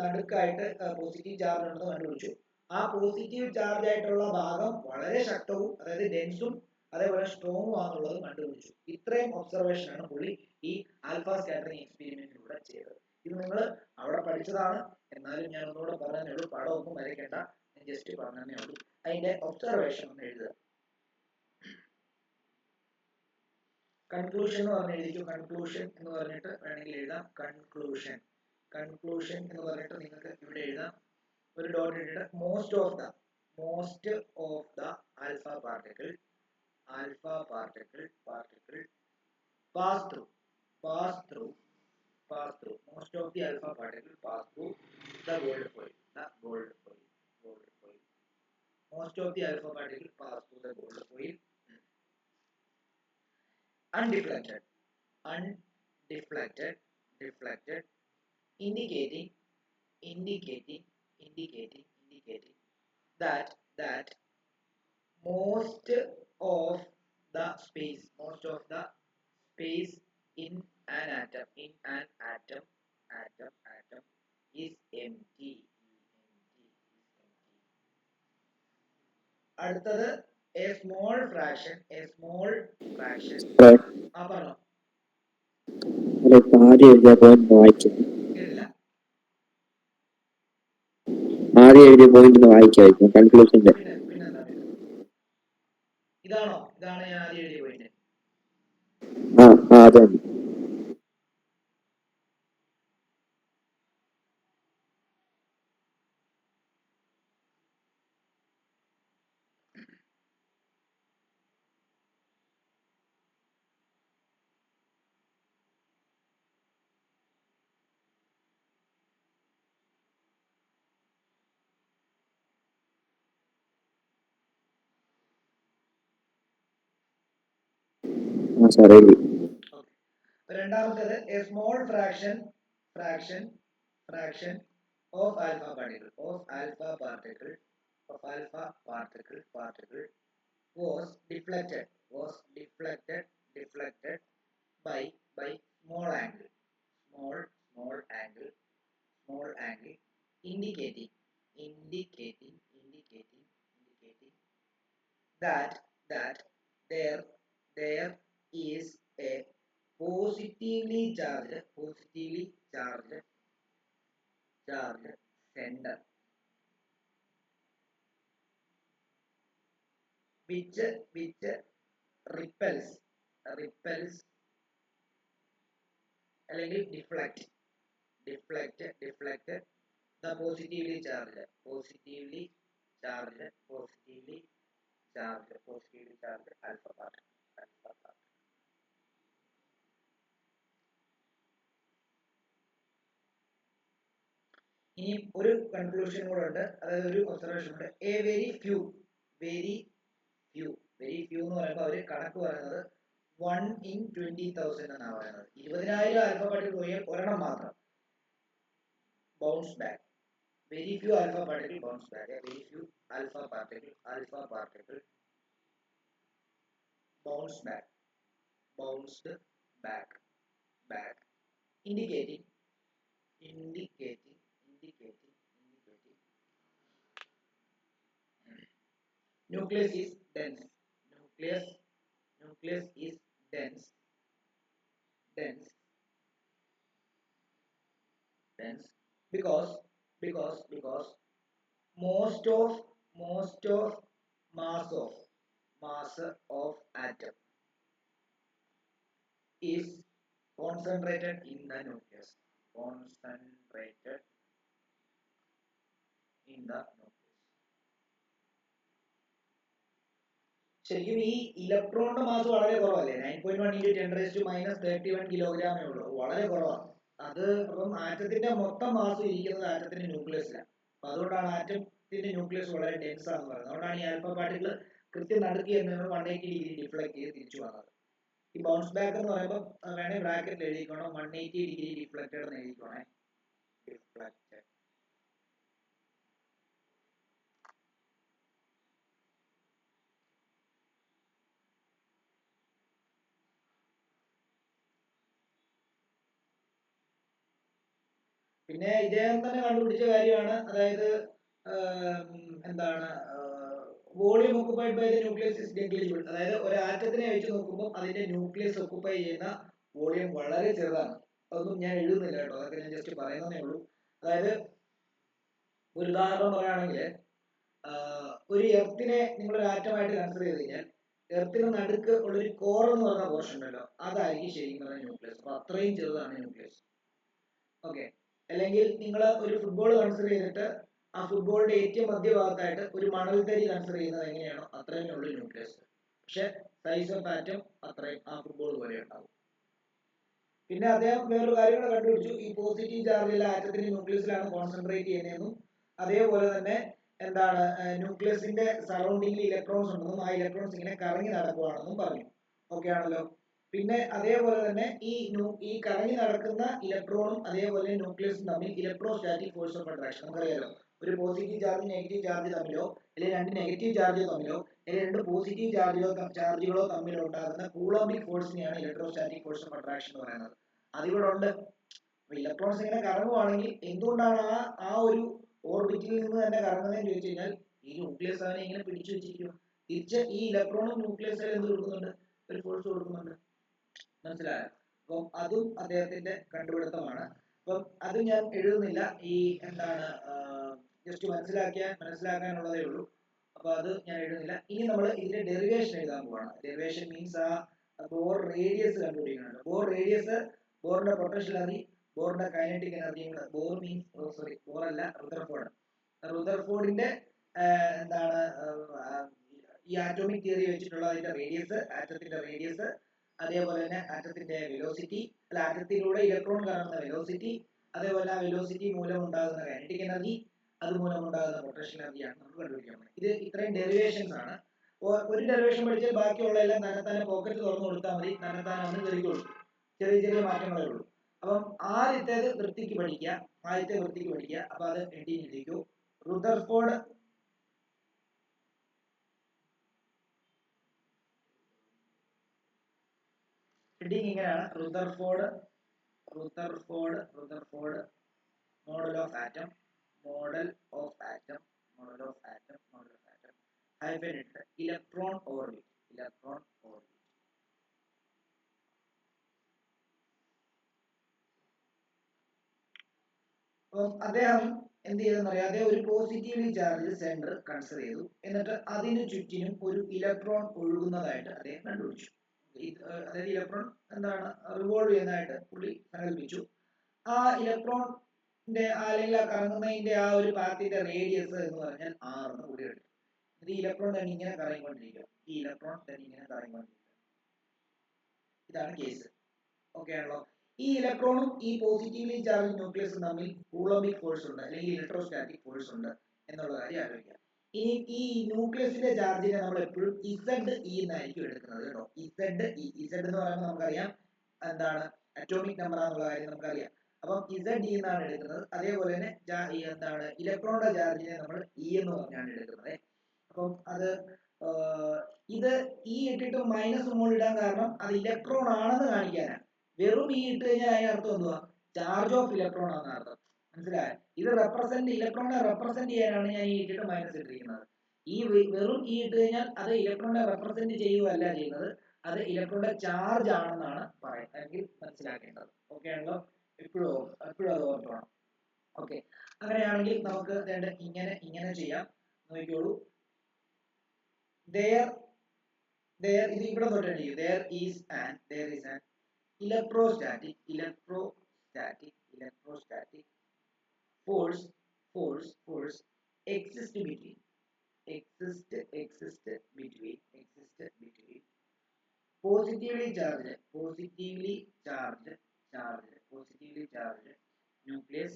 നടുക്കായിട്ട് പോസിറ്റീവ് ചാർജ് ഉണ്ടെന്ന് കണ്ടുപിടിച്ചു. ആ പോസിറ്റീവ് ചാർജ് ആയിട്ടുള്ള ഭാഗം വളരെ ശക്തവും അതായത് ഡെൻസും അതേപോലെ സ്ട്രോങ്ങും ആണെന്നുള്ളത് കണ്ടുപിടിച്ചു. ഇത്രയും ഒബ്സർവേഷൻ ആണ് പുള്ളി ഈ ആൽഫ സ്കാറ്ററിംഗ് എക്സ്പെരിമെന്റിലൂടെ ചെയ്തത്. ഇത് നിങ്ങൾ അവിടെ പഠിച്ചതാണ്, എന്നാലും ഞാൻ ഒന്നുകൂടെ പറഞ്ഞേ ഉള്ളൂ. പടമൊന്നും വരയ്ക്കേണ്ട, ഞാൻ ജസ്റ്റ് പറഞ്ഞേ ഉള്ളൂ. അതിന്റെ ഒബ്സർവേഷൻ ഒന്ന് എഴുതുക. കൺക്ലൂഷൻ എന്ന് പറഞ്ഞ് എഴുതിച്ചു. കൺക്ലൂഷൻ എന്ന് പറഞ്ഞിട്ട് വേണമെങ്കിൽ എഴുതാം. കൺക്ലൂഷൻ എന്ന് പറഞ്ഞിട്ട് നിങ്ങൾക്ക് ഇവിടെ എഴുതാം. ഒരു ഡോട്ട് ഇട്ടിട്ട് most of the alpha particle alpha particle pass through. Most of the alpha particle pass through the gold foil. Most of the alpha particle pass through the gold foil. Undeflected, indicating that most of the space in an atom is empty. അടുത്തത് a small fraction പറഞ്ഞോ. ആദ്യം എഴുതിയ point വായിക്കാം. കേട്ടില്ല. ആദ്യം എഴുതിയ point വായിക്കായിരിക്കും കൺക്ലൂഷന്റെ. പിന്നെന്താ ഇതാണോ? ഇതാണ് ഞാൻ ആദ്യം എഴുതിയ പോയിന്റ്. അതെ. രണ്ടാമത്തേത് a small fraction of alpha particle was deflected by small angle indicating that there is a positively charged center which repels അല്ലെങ്കിൽ deflect the positively charged alpha particle. ഇനി ഒരു കൺക്ലൂഷൻ കൂടെ ഉണ്ട്, അതായത് ഒരു ഒബ്സർവേഷൻ ഉണ്ട്. എ വെരി ഫ്യൂ എന്ന് പറയുമ്പോൾ അവര് കണക്ക് പറയുന്നത് 1 in 20,000 എന്നാണ് പറയുന്നത്. 20,000 ആൽഫ പാർട്ടിക്കിൾ പോയാൽ ഒരെണ്ണം മാത്രം bounce back. Very few alpha particle bounce back. Very few alpha particle bounced back indicating nucleus is dense because most of mass of atom is concentrated in the nucleus. ശരിക്കും ഈ ഇലക്ട്രോണിന്റെ mass വളരെ കുറവല്ലേ? 9.1 into 10⁻³ കിലോഗ്രാമേ ഉള്ളൂ. വളരെ കുറവാണ് അത്. അപ്പം ആറ്റത്തിന്റെ മൊത്തം മാസ് ഇരിക്കുന്നത് ആറ്റത്തിന്റെ ന്യൂക്ലിയസിലാണ്. അപ്പൊ അതുകൊണ്ടാണ് ആറ്റത്തിന്റെ ന്യൂക്ലിയസ് വളരെ ഡെൻസ് ആണെന്ന് പറയുന്നത്. അതുകൊണ്ടാണ് ഈ ആൽഫ പാർട്ടിക്കിൾ കൃത്യം നടുക്ക് എന്ന് 180 ഡിഗ്രി ഡിഫ്ലക്ട് ചെയ്ത് തിരിച്ചു വന്നത്. ഈ ബൗൺസ് ബാക്ക് എന്ന് പറയുമ്പോൾ വേണേൽ ബ്രാക്കറ്റിൽ എഴുതിക്കോണം 180 ഡിഗ്രി ഡിഫ്ലക്റ്റഡ് എന്ന് എഴുതിക്കോണേ. ഡിഫ്ലക്റ്റഡ്. പിന്നെ ഇദ്ദേഹം തന്നെ കണ്ടുപിടിച്ച കാര്യമാണ്, അതായത് എന്താണ് volume occupied by the nucleus is negligible. അതായത് ഒരു ആറ്റത്തിനെ വെച്ച് നോക്കുമ്പോൾ അതിന്റെ ന്യൂക്ലിയസ് ഒക്കുപൈ ചെയ്യുന്ന വോളിയം വളരെ ചെറുതാണ്. അതൊന്നും ഞാൻ എഴുതുന്നില്ല കേട്ടോ, അതൊക്കെ ഞാൻ ജസ്റ്റ് പറയുന്നതേ ഉള്ളൂ. അതായത് ഒരു ഉദാഹരണം പറയുകയാണെങ്കിൽ ഒരു എർത്തിനെ നിങ്ങളൊരു ആറ്റമായിട്ട് കൺസിഡർ ചെയ്ത് കഴിഞ്ഞാൽ എർത്തിന് നടുക്ക് ഉള്ളൊരു കോർ എന്ന് പറഞ്ഞ പോർഷൻ ഉണ്ടല്ലോ, അതായിരിക്കും ശരിക്കും പറഞ്ഞ ന്യൂക്ലിയസ്. അപ്പൊ അത്രയും ചെറുതാണ് ന്യൂക്ലിയസ്. ഓക്കെ. അല്ലെങ്കിൽ നിങ്ങൾ ഒരു ഫുട്ബോൾ കൺസിഡർ ചെയ്തിട്ട് ആ ഫുട്ബോളിന്റെ ഏറ്റവും മധ്യഭാഗത്തായിട്ട് ഒരു മണൽത്തരി കൺസിഡർ ചെയ്യുന്നത് എങ്ങനെയാണോ അത്രയും ഉള്ളു ന്യൂക്ലിയസ്. പക്ഷെ സൈസ് ഓഫ് ആറ്റം അത്രയും ആ ഫുട്ബോൾ പോലെ ഉണ്ടാവും. പിന്നെ അദ്ദേഹം വേറൊരു കാര്യം കൂടെ കണ്ടുപിടിച്ചു, ഈ പോസിറ്റീവ് ചാർജുള്ള ആറ്റത്തിന്റെ ന്യൂക്ലിയസിലാണ് കോൺസെൻട്രേറ്റ് ചെയ്യുന്നതെന്നും അതേപോലെ തന്നെ എന്താണ് ന്യൂക്ലിയസിന്റെ സറൗണ്ടിങ്ങിൽ ഇലക്ട്രോൺസ് ഉണ്ടെന്നും ആ ഇലക്ട്രോൺസ് ഇങ്ങനെ കറങ്ങി നടക്കുവാണെന്നും പറഞ്ഞു. ഓക്കെ ആണല്ലോ. പിന്നെ അതേപോലെ തന്നെ ഈ കറങ്ങി നടക്കുന്ന ഇലക്ട്രോണും അതേപോലെ ന്യൂക്ലിയസും തമ്മിൽ ഇലക്ട്രോസ്റ്റാറ്റിക് ഫോഴ്സ് ഓഫ് അട്രാക്ഷൻ നമുക്കറിയാലോ. ഒരു പോസിറ്റീവ് ചാർജ് നെഗറ്റീവ് ചാർജ് തമ്മിലോ അല്ലെങ്കിൽ രണ്ട് നെഗറ്റീവ് ചാർജ് തമ്മിലോ അല്ലെങ്കിൽ രണ്ട് പോസിറ്റീവ് ചാർജുകളോ തമ്മിൽ ഉണ്ടാകുന്ന കൂളോംബിക് ഫോഴ്സിനെയാണ് ഇലക്ട്രോസ്റ്റാറ്റിക് ഫോഴ്സ് ഓഫ് അട്രാക്ഷൻ എന്ന് പറയുന്നത്. അതിവിടെ ഉണ്ട്. ഇലക്ട്രോൺസ് ഇങ്ങനെ കറങ്ങുവാണെങ്കിൽ എന്തുകൊണ്ടാണ് ആ ഒരു ഓർബിറ്റിൽ നിന്ന് തന്നെ കറങ്ങുന്നതെന്ന് ചോദിച്ചു കഴിഞ്ഞാൽ ഈ ന്യൂക്ലിയസ് അവനെ ഇങ്ങനെ പിടിച്ചു വെച്ചിരിക്കും. തിരിച്ച് ഈ ഇലക്ട്രോണും ന്യൂക്ലിയസിൽ എന്ത് കൊടുക്കുന്നുണ്ട്? ഒരു ഫോഴ്സ് കൊടുക്കുന്നുണ്ട്. മനസ്സിലായോ? അപ്പം അതും അദ്ദേഹത്തിന്റെ കണ്ടുപിടുത്തമാണ്. അപ്പം അത് ഞാൻ എഴുതുന്നില്ല, ഈ എന്താണ് ജസ്റ്റ് മനസ്സിലാക്കാനുള്ളതേ ഉള്ളൂ. അപ്പൊ അത് ഞാൻ എഴുതുന്നില്ല. ഇനി നമ്മൾ ഇതിന്റെ ഡെറിവേഷൻ എഴുതാൻ പോവാണ്. ഡെറിവേഷൻ മീൻസ് ആ ബോർ റേഡിയസ് കണ്ടുപിടിക്കുന്നുണ്ട്. ബോർ റേഡിയസ്, ബോറിന്റെ പൊട്ടൻഷ്യൽ എനർജി, ബോറിന്റെ കൈനറ്റിക് എനർജിയും കൂടെ. ബോർ മീൻസ് ബോർ അല്ല, റുദർഫോർഡ്. റുദർഫോർഡിന്റെ എന്താണ് ഈ ആറ്റോമിക് തിയറി വെച്ചിട്ടുള്ള അതിന്റെ റേഡിയസ്, ആറ്റത്തിന്റെ റേഡിയസ്, അതേപോലെ തന്നെ ആറ്റത്തിന്റെ വെലോസിറ്റി, അല്ല ആറ്റത്തിലൂടെ ഇലക്ട്രോൺ കറങ്ങുന്ന വെലോസിറ്റി, അതേപോലെ ആ വെലോസിറ്റി മൂലം ഉണ്ടാകുന്ന കൈനറ്റിക് എനർജി, അതുമൂലം ഉണ്ടാകുന്ന പൊട്ടൻഷ്യൽ എനർജിയാണ് നമുക്ക് കണ്ടുപിടിക്കാൻ. ഇത് ഇത്രയും ഡെറിവേഷൻസ് ആണ്. ഒരു ഡെറിവേഷൻ പഠിച്ചാൽ ബാക്കിയുള്ള എല്ലാം തന്നെത്താനെ പോക്കറ്റ് തുറന്നു കൊടുത്താൽ മതി, തന്നെത്താനെ ഒന്ന് കയറിക്കൊള്ളു. ചെറിയ ചെറിയ മാറ്റങ്ങളേ ഉള്ളൂ. അപ്പം ആദ്യത്തേത് വൃത്തിക്ക് പഠിക്കുക, അപ്പൊ അത് എഴുതിയിരിക്കൂ. റുദർഫോർഡ് ഹെഡിങ് ഇങ്ങനെയാണ്: Rutherford model of atom hyphen ഇട്ട് ഇലക്ട്രോൺ ഓർബിറ്റ്. അപ്പം അദ്ദേഹം എന്ത് ചെയ്തെന്നറിയാം? അദ്ദേഹം ഒരു പോസിറ്റീവ്ലി ചാർജ് സെന്റർ കൺസിഡർ ചെയ്തു. എന്നിട്ട് അതിനു ചുറ്റിനും ഒരു ഇലക്ട്രോൺ ഒഴുകുന്നതായിട്ട് അദ്ദേഹം കണ്ടുപിടിച്ചു. അതായത് ഇലക്ട്രോൺ എന്താണ് റിവോൾവ് ചെയ്യുന്നതായിട്ട് പുള്ളി സങ്കല്പിച്ചു. ആ ഇലക്ട്രോണിന്റെ അല്ലെങ്കിൽ ആ കറങ്ങുന്നതിന്റെ ആ ഒരു പാത്തിന്റെ റേഡിയസ് എന്ന് പറഞ്ഞാൽ R എന്ന് പുള്ളി എടുത്തു. ഇത് ഇലക്ട്രോൺ തന്നെ ഇങ്ങനെ കറങ്ങിക്കൊണ്ടിരിക്കും. ഇതാണ് കേസ്. ഓക്കെ ആണല്ലോ. ഈ ഇലക്ട്രോണും ഈ പോസിറ്റീവ്ലി ചാർജ് ന്യൂക്ലിയസും തമ്മിൽ കൂളോംബിക് ഫോഴ്സ് ഉണ്ട് അല്ലെങ്കിൽ ഇലക്ട്രോസ്റ്റാറ്റിക് ഫോഴ്സ് ഉണ്ട് എന്നുള്ള കാര്യം ആലോചിക്കുക. ഇനി ഈ ന്യൂക്ലിയസിന്റെ ചാർജിനെ നമ്മൾ എപ്പോഴും ZE എന്നായിരിക്കും എടുക്കുന്നത് കേട്ടോ. Z എന്ന് പറയുമ്പോൾ നമുക്കറിയാം എന്താണ് അറ്റോമിക് നമ്പർ എന്നുള്ള കാര്യം നമുക്കറിയാം. അപ്പം ZE എന്നാണ് എടുക്കുന്നത്. അതേപോലെ തന്നെ എന്താണ് ഇലക്ട്രോണിന്റെ ചാർജിനെ നമ്മൾ E എന്ന് പറഞ്ഞാണ് എടുക്കുന്നത്. അപ്പം അത് ഇത് E ഇട്ടിട്ട് മൈനസ് മോൾ ഇടാൻ കാരണം അത് ഇലക്ട്രോൺ ആണെന്ന് കാണിക്കാനാണ്. വെറും E ഇട്ട് കഴിഞ്ഞാൽ അതിനർത്ഥം എന്തുവാ? ചാർജ് ഓഫ് ഇലക്ട്രോൺ ആണെന്ന് അർത്ഥം. മനസ്സിലായോ? ഇത് ഇലക്ട്രോണിനെ റെപ്രസെന്റ് ചെയ്യാനാണ് ഞാൻ E ഇട്ടിട്ട് മൈനസ് ഇട്ടിരിക്കുന്നത്. ഈ വെറും E ഇട്ട് കഴിഞ്ഞാൽ അത് ഇലക്ട്രോണിനെ റെപ്രസെന്റ് ചെയ്യുകയല്ല ചെയ്യുന്നത്, അത് ഇലക്ട്രോണിന്റെ ചാർജ് ആണെന്നാണ് പറയുന്നത്. മനസ്സിലാക്കേണ്ടത്. ഓക്കെ ആണല്ലോ? എപ്പോഴും അത് ഓർക്കണം. ഓക്കെ, അങ്ങനെയാണെങ്കിൽ നമുക്ക് ഇങ്ങനെ ചെയ്യാം. നോക്കിക്കോളൂ. there ഇത് ഇവിടെ തൊട്ടാണ്. there is an electrostatic force exist between positively charged nucleus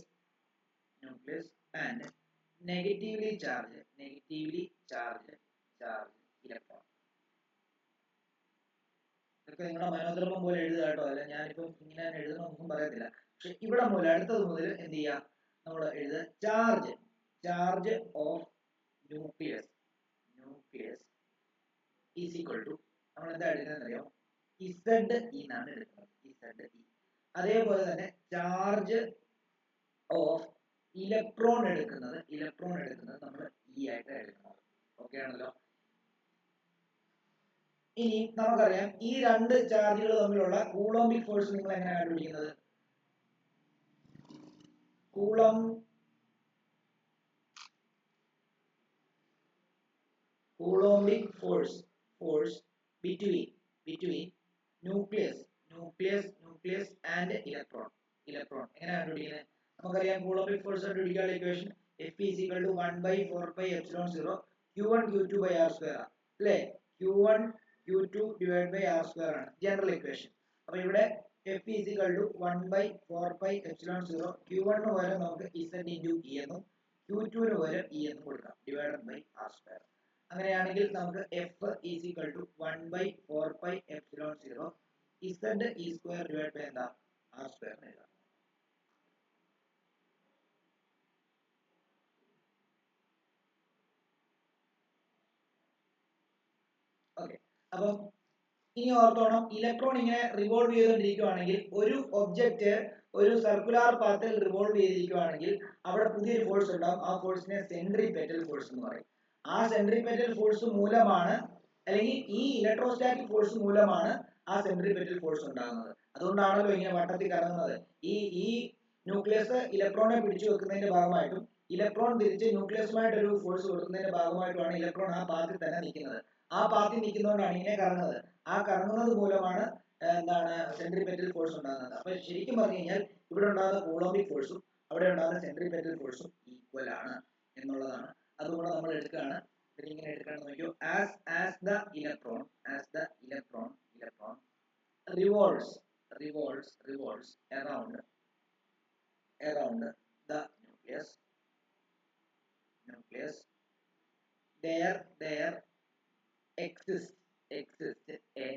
and negatively charged electron. ഇതൊക്കെ നിങ്ങളുടെ മനോധർമ്മം പോലെ എഴുതുക കേട്ടോ. അല്ല ഞാനിപ്പം ഇങ്ങനെ എഴുതണമെന്നൊന്നും പറയത്തില്ല. പക്ഷെ ഇവിടെ മുതൽ അടുത്തത് മുതൽ എന്ത് ചെയ്യുക? നമ്മൾ എഴുതുക charge of nucleus is equal to, നമ്മൾ എന്താ എടുക്കുന്നത് അറിയാമോ? ZE എന്നാണ് എടുക്കുന്നത്. ZE. അതേപോലെ തന്നെ ചാർജ് ഓഫ് ഇലക്ട്രോൺ എടുക്കുന്നത് നമ്മൾ E ആയിട്ട് എടുക്കുന്നത്. ഓക്കെ ആണല്ലോ? ഇനി നമുക്കറിയാം ഈ രണ്ട് ചാർജുകൾ തമ്മിലുള്ള കൂളോംബിക് ഫോഴ്സ് നിങ്ങൾ എങ്ങനെ കണ്ടുപിടിക്കുന്നത്? Coulombic force between nucleus and electron എങ്ങനെ കണ്ടുപിടിക്കുന്നത്? നമുക്കറിയാം കൂളോംബിക് ഫോഴ്സ് കണ്ടുപിടിക്കാനുള്ള equation F is equal to 1/4 pi epsilon 0 Q1 Q2 by R square അല്ലേ? Q1 Q2 divide by R square ആണ് ജനറൽ ഇക്വേഷൻ. അപ്പൊ ഇവിടെ F is equal to 1 by 4 pi epsilon 0 Q1 ന് പകരം നമുക്ക് Z into E എന്നും Q2 ന് പകരം E എന്നും കൊടുക്കാം ഡിവൈഡഡ് ബൈ ആർ സ്ക്വയർ. അങ്ങനെയാണെങ്കിൽ നമുക്ക് F is equal to 1 by 4 pi epsilon 0 Z E square divide by എന്താ ആർ സ്ക്വയർ എന്ന് എഴുതാം. ഓക്കെ, അപ്പം ഇനി ഓർത്തോണം, ഇലക്ട്രോൺ ഇങ്ങനെ റിവോൾവ് ചെയ്തുകൊണ്ടിരിക്കുകയാണെങ്കിൽ ഒരു ഒബ്ജക്റ്റ് ഒരു സർക്കുലർ പാത്തിൽ റിവോൾവ് ചെയ്തിരിക്കുകയാണെങ്കിൽ അവിടെ പുതിയൊരു ഫോഴ്സ് ഉണ്ടാവും. ആ ഫോഴ്സിനെ സെൻട്രിപെറ്റൽ ഫോഴ്സ് എന്ന് പറയും. ആ സെൻട്രിപെറ്റൽ ഫോഴ്സ് മൂലമാണ്, അല്ലെങ്കിൽ ഈ ഇലക്ട്രോസ്റ്റാറ്റിക് ഫോഴ്സ് മൂലമാണ് ആ സെൻട്രിപെറ്റൽ ഫോഴ്സ് ഉണ്ടാകുന്നത്. അതുകൊണ്ടാണല്ലോ ഇങ്ങനെ വട്ടത്തിൽ കറങ്ങുന്നത്. ഈ ന്യൂക്ലിയസ് ഇലക്ട്രോണെ പിടിച്ചു വെക്കുന്നതിന്റെ ഭാഗമായിട്ടും ഇലക്ട്രോൺ തിരിച്ച് ന്യൂക്ലിയസുമായിട്ട് ഒരു ഫോഴ്സ് കൊടുക്കുന്നതിന്റെ ഭാഗമായിട്ടുമാണ് ഇലക്ട്രോൺ ആ പാത്തിൽ തന്നെ നിൽക്കുന്നത്. ആ പാത്തിൽ നിൽക്കുന്നതുകൊണ്ടാണ് ഇങ്ങനെ കറങ്ങുന്നത്. ആ കറങ്ങുന്നത് മൂലമാണ് എന്താണ് സെൻട്രിപെറ്റൽ ഫോഴ്സ് ഉണ്ടാകുന്നത്. അപ്പൊ ശരിക്കും പറഞ്ഞു കഴിഞ്ഞാൽ ഇവിടെ ഉണ്ടാകുന്ന കൂളോംബിക് ഫോഴ്സും അവിടെ ഉണ്ടാകുന്ന സെൻട്രിപെറ്റൽ ഫോഴ്സും ഈക്വൽ ആണ് എന്നുള്ളതാണ്. അതുകൊണ്ട് നമ്മൾ എടുക്കുകയാണ്, ഇങ്ങനെ എടുക്കുകയാണെന്ന് നോക്കിയോ, as the electron revolves around the nucleus there exists a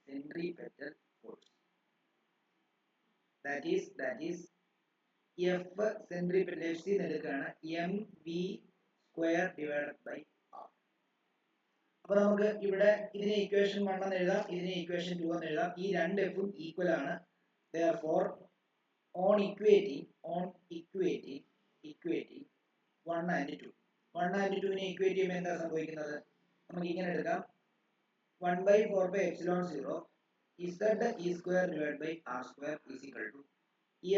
centripetal force, that is F centripetal FC എടുക്കുകയാണ് mv square divided by r. അപ്പോൾ നമുക്ക് ഇവിടെ ഇതിനെ ഇക്വേഷൻ 1 എന്ന് എഴുതാം, ഇതിനെ ഇക്വേഷൻ 2 എന്ന് എഴുതാം. ഈ രണ്ട് എഫും ഈക്വൽ ആണ്. therefore on equating 1 and 2 നെ ഇക്വേറ്റ് ചെയ്യുമ്പോൾ എന്താ സംഭവിക്കുന്നത്? നമുക്ക് ഇങ്ങനെ എടുക്കാം, 1 by 4 by epsilon 0 Z E square divided by R square is equal to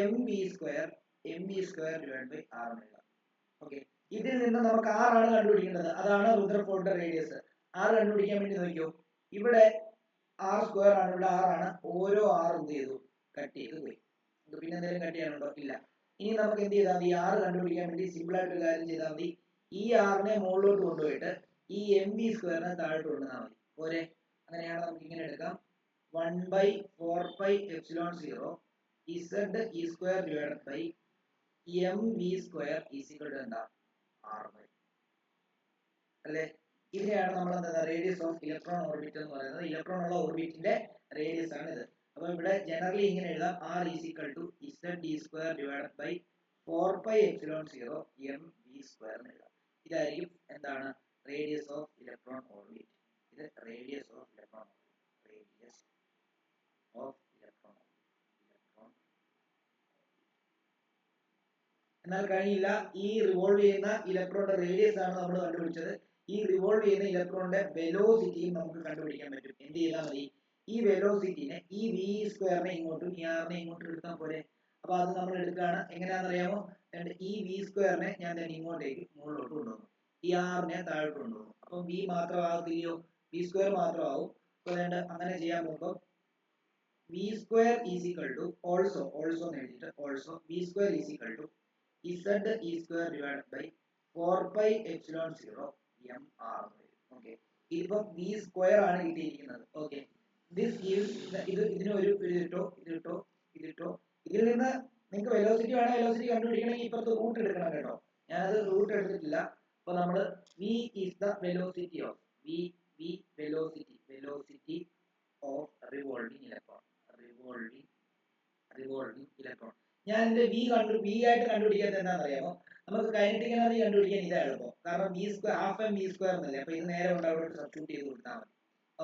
mv square divided by R എന്ന് എഴുതാം. ഓക്കെ, ഇതിൽ നിന്ന് നമുക്ക് R ആണ് കണ്ടുപിടിക്കേണ്ടത്. അതാണ് റുദർഫോർഡിന്റെ റേഡിയസ്. R കണ്ടുപിടിക്കാൻ വേണ്ടി നോക്കിയോ, ഇവിടെ R സ്ക്വയർ ആണ്, ഇവിടെ R ആണ്. ഓരോ R എന്ത് ചെയ്തു? കട്ട് ചെയ്ത് പോയി. പിന്നെ എന്തെങ്കിലും കട്ട് ചെയ്യാനുണ്ടോ? ഇല്ല. ഇനി നമുക്ക് എന്ത് ചെയ്താൽ മതി? R കണ്ടുപിടിക്കാൻ വേണ്ടി സിമ്പിൾ ആയിട്ട് ഒരു കാര്യം ചെയ്താൽ മതി. ഈ R നെ മുകളിലോട്ട് കൊണ്ടുപോയിട്ട് ഈ mv സ്ക്വയറിനെ താഴോട്ട് കൊണ്ടുവന്നാൽ മതി. പോരെ? അങ്ങനെയാണ് നമുക്ക് ഇങ്ങനെ എടുക്കാം, 1 by 4 pi epsilon 0 Z E square divided by mv square is equal to എന്താ? R അല്ലേ? ഇതിനെയാണ് നമ്മൾ എന്താ റേഡിയസ് ഓഫ് ഇലക്ട്രോൺ ഓർബിറ്റ് എന്ന് പറയുന്നത്. ഇലക്ട്രോൺ ഉള്ള ഓർബിറ്റിന്റെ റേഡിയസ് ആണ് ഇത്. അപ്പോൾ ഇവിടെ ജനറലി ഇങ്ങനെ എഴുതാം, R is equal to Z E square divided by 4 pi epsilon 0 mv square എന്ന് എഴുതാം. ഇതായിരിക്കും എന്താണ് റേഡിയസ് ഓഫ് ഇലക്ട്രോൺ ഓർബിറ്റ്. ഇത് റേഡിയസ് ഓഫ് ഇലക്ട്രോൺ എന്നാൽ കഴിഞ്ഞില്ല. ഈ റിവോൾവ് ചെയ്യുന്ന ഇലക്ട്രോണിന്റെ റേഡിയസ് ആണ് നമ്മൾ കണ്ടുപിടിച്ചത്. ഈ റിവോൾവ് ചെയ്യുന്ന ഇലക്ട്രോണിന്റെ വെലോസിറ്റിയും നമുക്ക് കണ്ടുപിടിക്കാൻ പറ്റും. എന്ത് ചെയ്താൽ മതി? ഈ വെലോസിറ്റിനെ, ഈ വി സ്ക്വയറിനെ ഇങ്ങോട്ടും ഈ ആറിനെ ഇങ്ങോട്ടും എടുക്കാൻ പോലെ. അപ്പൊ അത് നമ്മൾ എടുക്കുകയാണ്. എങ്ങനെയാണെന്ന് അറിയാമോ? ഈ വി സ്ക്വയറിനെ ഞാൻ തന്നെ ഇങ്ങോട്ടേക്ക് മുകളിലോട്ട് കൊണ്ടുവന്നു, ഈ ആറിനെ താഴോട്ട് കൊണ്ടുവന്നു. അപ്പം വി മാത്രമാകത്തില്ലയോ? വി സ്ക്വയർ മാത്രമാവും. അപ്പൊ അങ്ങനെ ചെയ്യാൻ പോകുമ്പോൾ V square is equal to also എന്ന് എഴുതിയിട്ട് V square is equal to Z E square divided by 4 pi epsilon 0 m r. Okay, ഇതിപ്പം v സ്ക്വയർ ആണ് കിട്ടിയിരിക്കുന്നത്. ഓക്കെ, ഇതിന് ഒരു ഇതിട്ടോ. ഇതിൽ നിന്ന് നിങ്ങൾക്ക് വെലോസിറ്റി വേണം, വെലോസിറ്റി കണ്ടുപിടിക്കണമെങ്കിൽ ഇപ്പുറത്ത് റൂട്ട് എടുക്കണം കേട്ടോ. ഞാനത് റൂട്ട് എടുത്തിട്ടില്ല. അപ്പൊ നമ്മൾ v is the velocity of velocity of revolving electron. ഞാൻ ഇതിന്റെ v ആയിട്ട് കണ്ടുപിടിക്കാത്തത് എന്താണെന്ന് അറിയാമോ? നമുക്ക് കൈനറ്റിക് എനർജി കണ്ടുപിടിക്കാൻ ഇതാ എളുപ്പം. കാരണം v square half M v square എന്നല്ലേ. അപ്പൊ ഇത് നേരെ കൊണ്ട് അവിടെ സബ്സ്റ്റിറ്റ്യൂട്ട് ചെയ്ത് കൊടുത്താൽ മതി.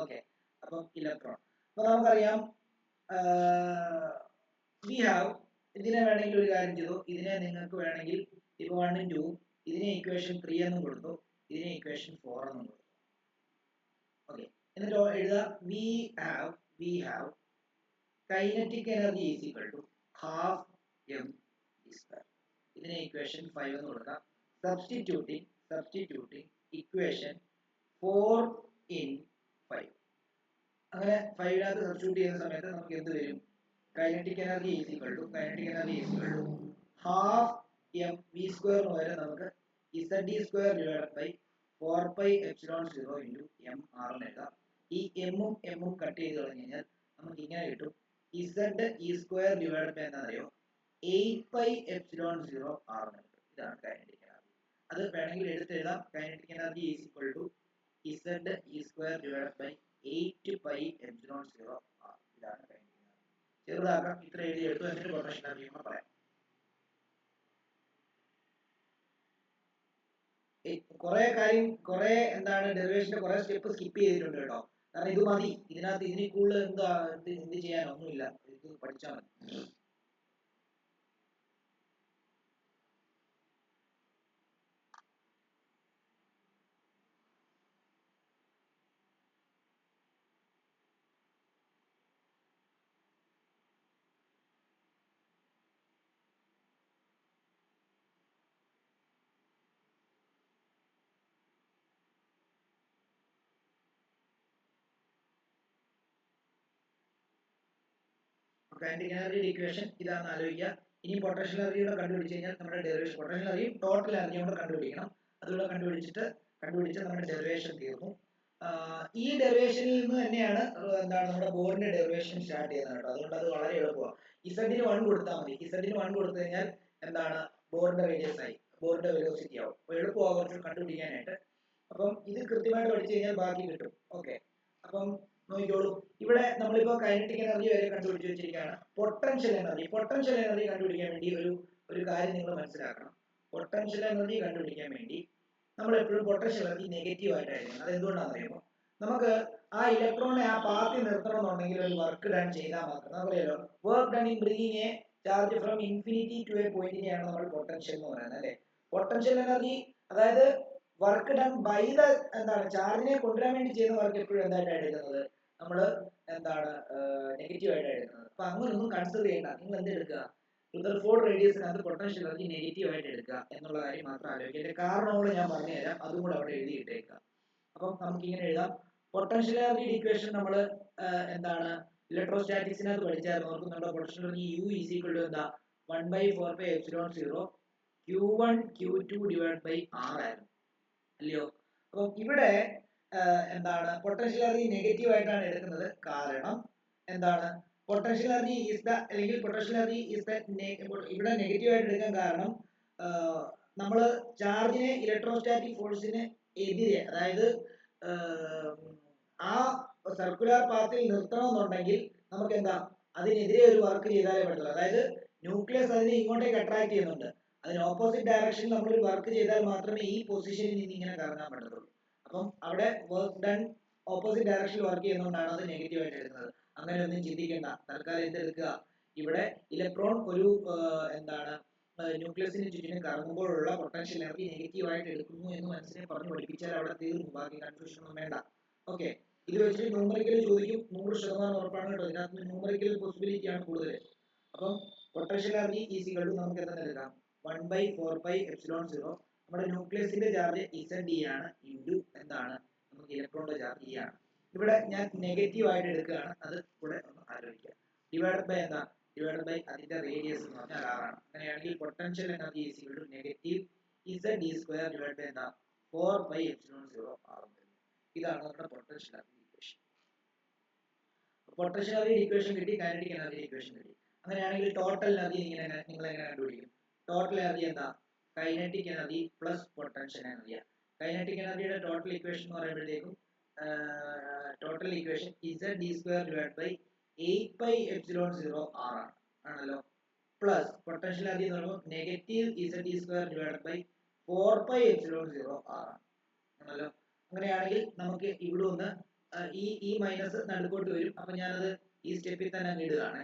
ഓക്കെ, അപ്പം ഇലക്ട്രോൺ. അപ്പൊ നമുക്കറിയാം വി ഹാവ്, ഇതിനെ വേണമെങ്കിൽ ഒരു കാര്യം ചെയ്തു, ഇതിനെ നിങ്ങൾക്ക് വേണമെങ്കിൽ ഇപ്പൊ 1 ഉം 2 ഇതിനെ ഇക്വേഷൻ 3 എന്നും കൊടുത്തു, ഇതിനെ ഇക്വേഷൻ 4 എന്നും കൊടുത്തു. ഓക്കെ, എന്നിട്ട് എഴുതാം, we have kinetic energy is equal to half m v square. ഇതിനെ ഇക്വേഷൻ 5 എന്ന് കൊടുക്കാം. Substituting equation 4 in 5. അങ്ങനെ 5 സബ്സ്റ്റിറ്റ്യൂട്ട് ചെയ്യുന്ന സമയത്ത് നമുക്ക് എന്ത് വരും? kinetic energy is equal to half m v square എന്ന് വരെ നമുക്ക് Z E square divided by 4 pi epsilon 0 into m r എന്ന് എഴുതാം. ഈ എമ്മും എമ്മും കട്ട് ചെയ്ത് കളഞ്ഞു കഴിഞ്ഞാൽ നമുക്ക് ഇങ്ങനെ കിട്ടും z e square divide by എന്താ അറിയോ 8 pi epsilon 0 r എന്ന് കിട്ടും. ഇതാണ് കൈനറ്റിക് എനർജി. അത് വേണമെങ്കിൽ എടുത്തെഴുതാം. Kinetic energy is equal to z e square divide by 8 pi epsilon 0 r. ഇതാണ് കൈനറ്റിക് എനർജി. ചെറുതാക്കാം. ഇത്ര എഴുതി എടുത്തു എന്നിട്ട് പൊട്ടൻഷ്യൽ എനർജി എന്ന് പറയാം. കുറെ എന്താണ് ഡെറിവേഷന്റെ കുറെ സ്റ്റെപ്പ് സ്കിപ്പ് ചെയ്തിട്ടുണ്ട് കേട്ടോ. കാരണം ഇത് മതി. ഇതിനകത്ത് ഇതിന് കൂടുതൽ എന്ത് ചെയ്യാനൊന്നുമില്ല. ഇത് പഠിച്ചാൽ മതി. കൈനറ്റിക് എനർജിയുടെ ഇക്വേഷൻ ഇതാണെന്ന് ആലോചിക്കുക. ഇനി പൊട്ടൻഷ്യൽ എനർജിയുടെ കണ്ടുപിടിച്ച് കഴിഞ്ഞാൽ നമ്മുടെ ഡെറിവേഷൻ പൊട്ടൻഷ്യൽ എനർജിയും ടോട്ടൽ എനർജിയും കൂടെ കണ്ടുപിടിക്കണം. അതുകൂടെ കണ്ടുപിടിച്ച് നമ്മുടെ ഡെറിവേഷൻ തീർന്നു. ഈ ഡെറിവേഷനിൽ നിന്ന് തന്നെയാണ് എന്താണ് നമ്മുടെ ബോറിന്റെ ഡെറിവേഷൻ സ്റ്റാർട്ട് ചെയ്യുന്നത് കേട്ടോ. അതുകൊണ്ട് അത് വളരെ എളുപ്പമാണ്. ഇസഡിന് 1 കൊടുത്താൽ മതി. ഇസഡിന് 1 കൊടുത്തു കഴിഞ്ഞാൽ എന്താണ് ബോറിന്റെ റേഡിയസ് ആയി, ബോറിന്റെ വെലോസിറ്റി ആവും. അപ്പോൾ എളുപ്പമാകും കുറച്ച് കണ്ടുപിടിക്കാനായിട്ട്. അപ്പം ഇത് കൃത്യമായിട്ട് പഠിച്ചു കഴിഞ്ഞാൽ ബാക്കി കിട്ടും. ഓക്കെ, അപ്പം നോക്കിക്കോളൂ. ഇവിടെ നമ്മളിപ്പോ കൈനറ്റിക് എനർജി വരെ കണ്ടുപിടിച്ച് വെച്ചിരിക്കുകയാണ്. പൊട്ടൻഷ്യൽ എനർജി കണ്ടുപിടിക്കാൻ വേണ്ടി ഒരു കാര്യം നിങ്ങൾ മനസ്സിലാക്കണം. പൊട്ടൻഷ്യൽ എനർജി കണ്ടുപിടിക്കാൻ വേണ്ടി നമ്മൾ എപ്പോഴും പൊട്ടൻഷ്യൽ എനർജി നെഗറ്റീവ് ആയിട്ടായിരിക്കും. അത് എന്തുകൊണ്ടാണെന്ന് അറിയുമോ? നമുക്ക് ആ ഇലക്ട്രോണിനെ ആ പാത്തിൽ നിർത്തണമെന്നുണ്ടെങ്കിൽ ഒരു വർക്ക് ഡൺ ചെയ്താൽ മാത്രം നമുക്കറിയാലോ, work done in bringing a charge from infinity to a പോയിന്റിനെയാണ് നമ്മൾ പൊട്ടൻഷ്യൽ എന്ന് പറയുന്നത് അല്ലേ. പൊട്ടൻഷ്യൽ എനർജി അതായത് വർക്ക് ഡൺ ബൈ ദ എന്താണ് ചാർജിനെ കൊണ്ടുവരാൻ വേണ്ടി ചെയ്യുന്ന വർക്ക് എപ്പോഴും എന്തായിട്ടാണ് എടുക്കുന്നത്, നമ്മൾ എന്താണ് നെഗറ്റീവ് ആയിട്ടാണ് എടുക്കുന്നത്. അപ്പൊ അങ്ങനൊന്നും കൺസിഡർ ചെയ്യണ്ട. നിങ്ങൾ എന്തെടുക്കുക, റുദർഫോർഡ് റേഡിയസിനകത്ത് പൊട്ടൻഷ്യൽ എനർജി നെഗറ്റീവ് ആയിട്ട് എടുക്കുക എന്നുള്ള കാര്യം മാത്രം ആലോചിക്കുക. അതിന്റെ കാരണങ്ങൾ ഞാൻ പറഞ്ഞുതരാം, അതും കൂടെ അവിടെ എഴുതിയിട്ടേക്കുക. അപ്പം നമുക്ക് ഇങ്ങനെ എഴുതാം. പൊട്ടൻഷ്യൽ എനർജി ഇക്വേഷൻ നമ്മൾ എന്താണ് ഇലക്ട്രോസ്റ്റാറ്റിക്സിനകത്ത് പഠിച്ചായിരുന്നു. ഓർക്കുന്നുണ്ടോ? Potential energy U is equal to എന്താ 1/4 pi epsilon 0 Q1 Q2 divide by R ആയിരുന്നു അല്ലയോ. അപ്പം ഇവിടെ എന്താണ് പൊട്ടൻഷ്യൽ എനർജി നെഗറ്റീവ് ആയിട്ടാണ് എടുക്കുന്നത്. കാരണം എന്താണ് പൊട്ടൻഷ്യൽ എനർജി ഈസ് ദ അല്ലെങ്കിൽ പൊട്ടൻഷ്യൽ എനർജി ഈസ് ദ ഇവിടെ നെഗറ്റീവ് ആയിട്ട് എടുക്കാൻ കാരണം നമ്മൾ ചാർജിനെ ഇലക്ട്രോസ്റ്റാറ്റിക് ഫോഴ്സിന് എതിരെ, അതായത് ആ സർക്കുലർ പാത്തിൽ നിർത്തണമെന്നുണ്ടെങ്കിൽ നമുക്ക് എന്താ അതിനെതിരെ ഒരു വർക്ക് ചെയ്താലേ പറ്റുള്ളൂ. അതായത് ന്യൂക്ലിയസ് അതിനെ ഇങ്ങോട്ടേക്ക് അട്രാക്ട് ചെയ്യുന്നുണ്ട്. അതിന് ഓപ്പോസിറ്റ് ഡയറക്ഷനിൽ നമ്മൾ ഒരു വർക്ക് ചെയ്താൽ മാത്രമേ ഈ പൊസിഷനിൽ നിന്ന് ഇങ്ങനെ കറങ്ങാൻ പറ്റത്തുള്ളൂ. അപ്പം അവിടെ വർക്ക് ഡൺ ഓപ്പോസിറ്റ് ഡയറക്ഷനിൽ വർക്ക് ചെയ്യുന്നതുകൊണ്ടാണ് അത് നെഗറ്റീവ് ആയിട്ട് എടുക്കുന്നത്. അങ്ങനെ ഒന്നും ചിന്തിക്കേണ്ട. തൽക്കാലം എന്തെടുക്കുക, ഇവിടെ ഇലക്ട്രോൺ ഒരു എന്താണ് ന്യൂക്ലിയസിന് ചുറ്റിനും കറങ്ങുമ്പോഴുള്ള പൊട്ടൻഷ്യൽ എനർജി നെഗറ്റീവ് ആയിട്ട് എടുക്കുന്നു എന്ന് മനസ്സിനെ പറഞ്ഞു പഠിപ്പിച്ചാൽ അവിടെ തീർന്നു. ബാക്കി കൺഫ്യൂഷൻ ഒന്നും വേണ്ട. ഓക്കെ, ഇത് വെച്ചിട്ട് ന്യൂമറിക്കൽ ചോദിക്കും. 100% ഉറപ്പാണ് കേട്ടോ. ഇതിനകത്ത് ന്യൂമറിക്കൽ പോസിബിലിറ്റി ആണ് കൂടുതൽ. അപ്പം potential energy is equal to നമുക്ക് എന്താ എടുക്കാം 1/4 pi epsilon 0. നമ്മുടെ ന്യൂക്ലിയസിന്റെ ചാർജ് Ze ആണ് ഇൻറ്റു എന്താണ് നമുക്ക് ഇലക്ട്രോണിന്റെ ചാർജ് E ആണ്. ഇവിടെ ഞാൻ നെഗറ്റീവ് ആയിട്ട് എടുക്കുകയാണ്. അത് കൂടെ ഒന്ന് ആലോചിക്കുക. ഡിവൈഡ് ബൈ എന്താ, ഡിവൈഡ് ബൈ അതിന്റെ റേഡിയസ് എന്ന് പറഞ്ഞാൽ R ആണ്. അങ്ങനെയാണെങ്കിൽ potential energy is equal to negative Z e square divide by എന്താ 4 pi epsilon 0 R. ഇതാണ് നമ്മുടെ potential energy equation. Potential energy equation കിട്ടി, കൈനറ്റിക് എനർജി ഇക്വേഷൻ കിട്ടി. അങ്ങനെയാണെങ്കിൽ ടോട്ടൽ എനർജി നിങ്ങൾ എങ്ങനെ കണ്ടുപിടിക്കും? ടോട്ടൽ എനർജി എന്താ kinetic energy plus potential energy. Kinetic എനർജിയുടെ ടോട്ടൽ ഇക്വേഷൻ എന്ന് പറയുമ്പോഴത്തേക്കും total equation Z e square divide by 8 pi epsilon 0 R ആണല്ലോ, പ്ലസ് പൊട്ടൻഷ്യൽ എനർജി എന്ന് പറയുമ്പോൾ negative Z e square divide by 4 pi epsilon 0 R ആണല്ലോ. അങ്ങനെയാണെങ്കിൽ നമുക്ക് ഇവിടെ ഒന്ന് ഈ മൈനസ് നടുക്കോട്ട് വരും. അപ്പൊ ഞാനത് ഈ സ്റ്റെപ്പിൽ തന്നെ ഇടുകയാണ്.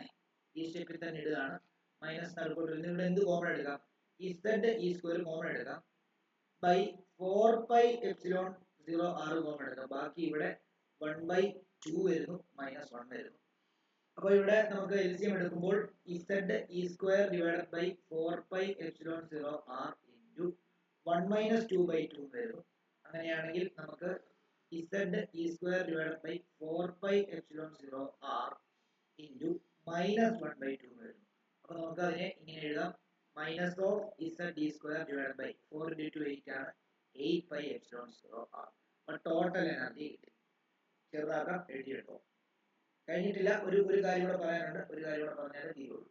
മൈനസ് നടുക്കോട്ട് വരുന്നത്. ഇവിടെ എന്ത് കോമൺ എടുക്കാം? Z e സ്ക്വയർ കോമൺ എടുക്കാം by 4 pi epsilon 0 R common എടുക്കാം. ബാക്കി ഇവിടെ 1/2 വരുന്നു, -1 വരുന്നു. അപ്പോൾ ഇവിടെ നമുക്ക് LCM എടുക്കുമ്പോൾ Z e square divided by 4 pi epsilon 0 R into 1 - 2/2 വരുന്നു. അങ്ങനെയാണെങ്കിൽ നമുക്ക് Z e square divided by 4 pi epsilon 0 R into -1/2 വരുന്നു. അപ്പോൾ നമുക്ക് അതിനെ ഇങ്ങനെ എഴുതാം, minus of Z e square divided by 4 × 2 8 ആണ് 8πε0r. അപ്പൊ ടോട്ടൽ എനർജി കിട്ടി. ചെറുതാക്കാം, എഴുതിയെടുത്തോ. കഴിഞ്ഞിട്ടില്ല. ഒരു കാര്യം കൂടെ പറയാനുണ്ട്. ഒരു കാര്യം കൂടെ പറഞ്ഞാലേ തീരുള്ളൂ.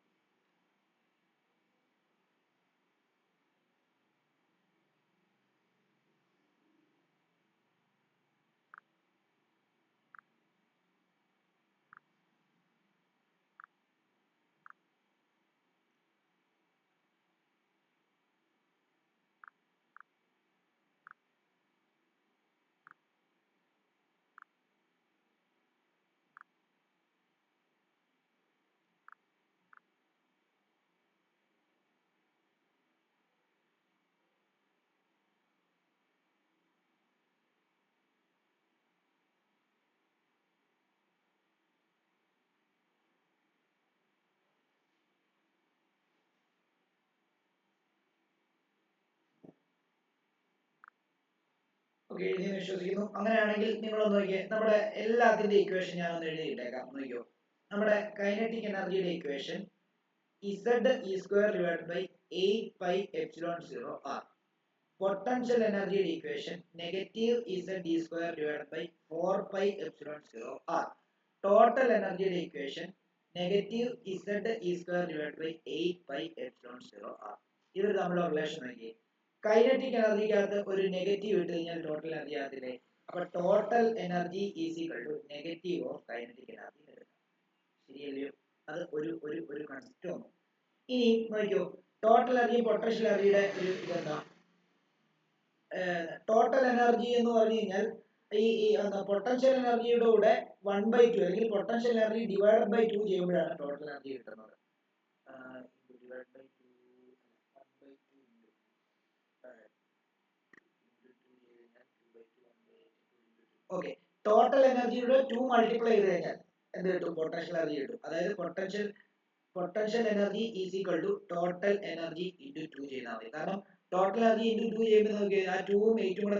ഓക്കെ, എഴുതിയെന്ന് വിശ്വസിക്കുന്നു. അങ്ങനെയാണെങ്കിൽ നിങ്ങളൊന്ന് നോക്കിയേ, നമ്മുടെ എല്ലാത്തിന്റെ ഇക്വേഷൻ ഞാനൊന്ന് എഴുതിയിട്ടേക്കാം. നോക്കിയോ, നമ്മുടെ കൈനറ്റിക് എനർജിയുടെ ഇക്വേഷൻ Z(E²8πε0r). പൊട്ടൻഷ്യൽ എനർജിയുടെ ഇക്വേഷൻ (-ZE²4πε0r). ടോട്ടൽ എനർജിയുടെ ഇക്വേഷൻ (-ZE²8πε0r). ഇവർ തമ്മിലുള്ള റിലേഷൻ നോക്കിയേ. കൈനറ്റിക് എനർജിക്കകത്ത് ഒരു നെഗറ്റീവ് ഇട്ട് കഴിഞ്ഞാൽ ടോട്ടൽ എനർജി ആകത്തില്ലേ? അപ്പൊ total energy is equal to negative of kinetic energy. ശരിയല്ലയോ? അത് ഒരു കൺസെപ്റ്റ് വന്നു. ഇനി നോക്കിയോ, ടോട്ടൽ എനർജി പൊട്ടൻഷ്യൽ എനർജിയുടെ ഒരു ഇതെന്താ? ടോട്ടൽ എനർജി എന്ന് പറഞ്ഞു കഴിഞ്ഞാൽ ഈ പൊട്ടൻഷ്യൽ എനർജിയുടെ കൂടെ 1/2 അല്ലെങ്കിൽ പൊട്ടൻഷ്യൽ എനർജി ഡിവൈഡഡ് ബൈ 2 ചെയ്യുമ്പോഴാണ് ടോട്ടൽ എനർജി കിട്ടുന്നത്. ഓക്കെ, ടോട്ടൽ എനർജിയുടെ 2 മൾട്ടിപ്ലൈ ചെയ്ത് കഴിഞ്ഞാൽ എന്ത് കിട്ടും? പൊട്ടൻഷ്യൽ എനർജി കിട്ടും. അതായത് potential energy is equal to total energy into 2 ചെയ്താൽ മതി. കാരണം ടോട്ടൽ എനർജി ഇൻറ്റു 2 ചെയ്യുമ്പോൾ നോക്കി ആ 2ഉം 8ഉം കൂടെ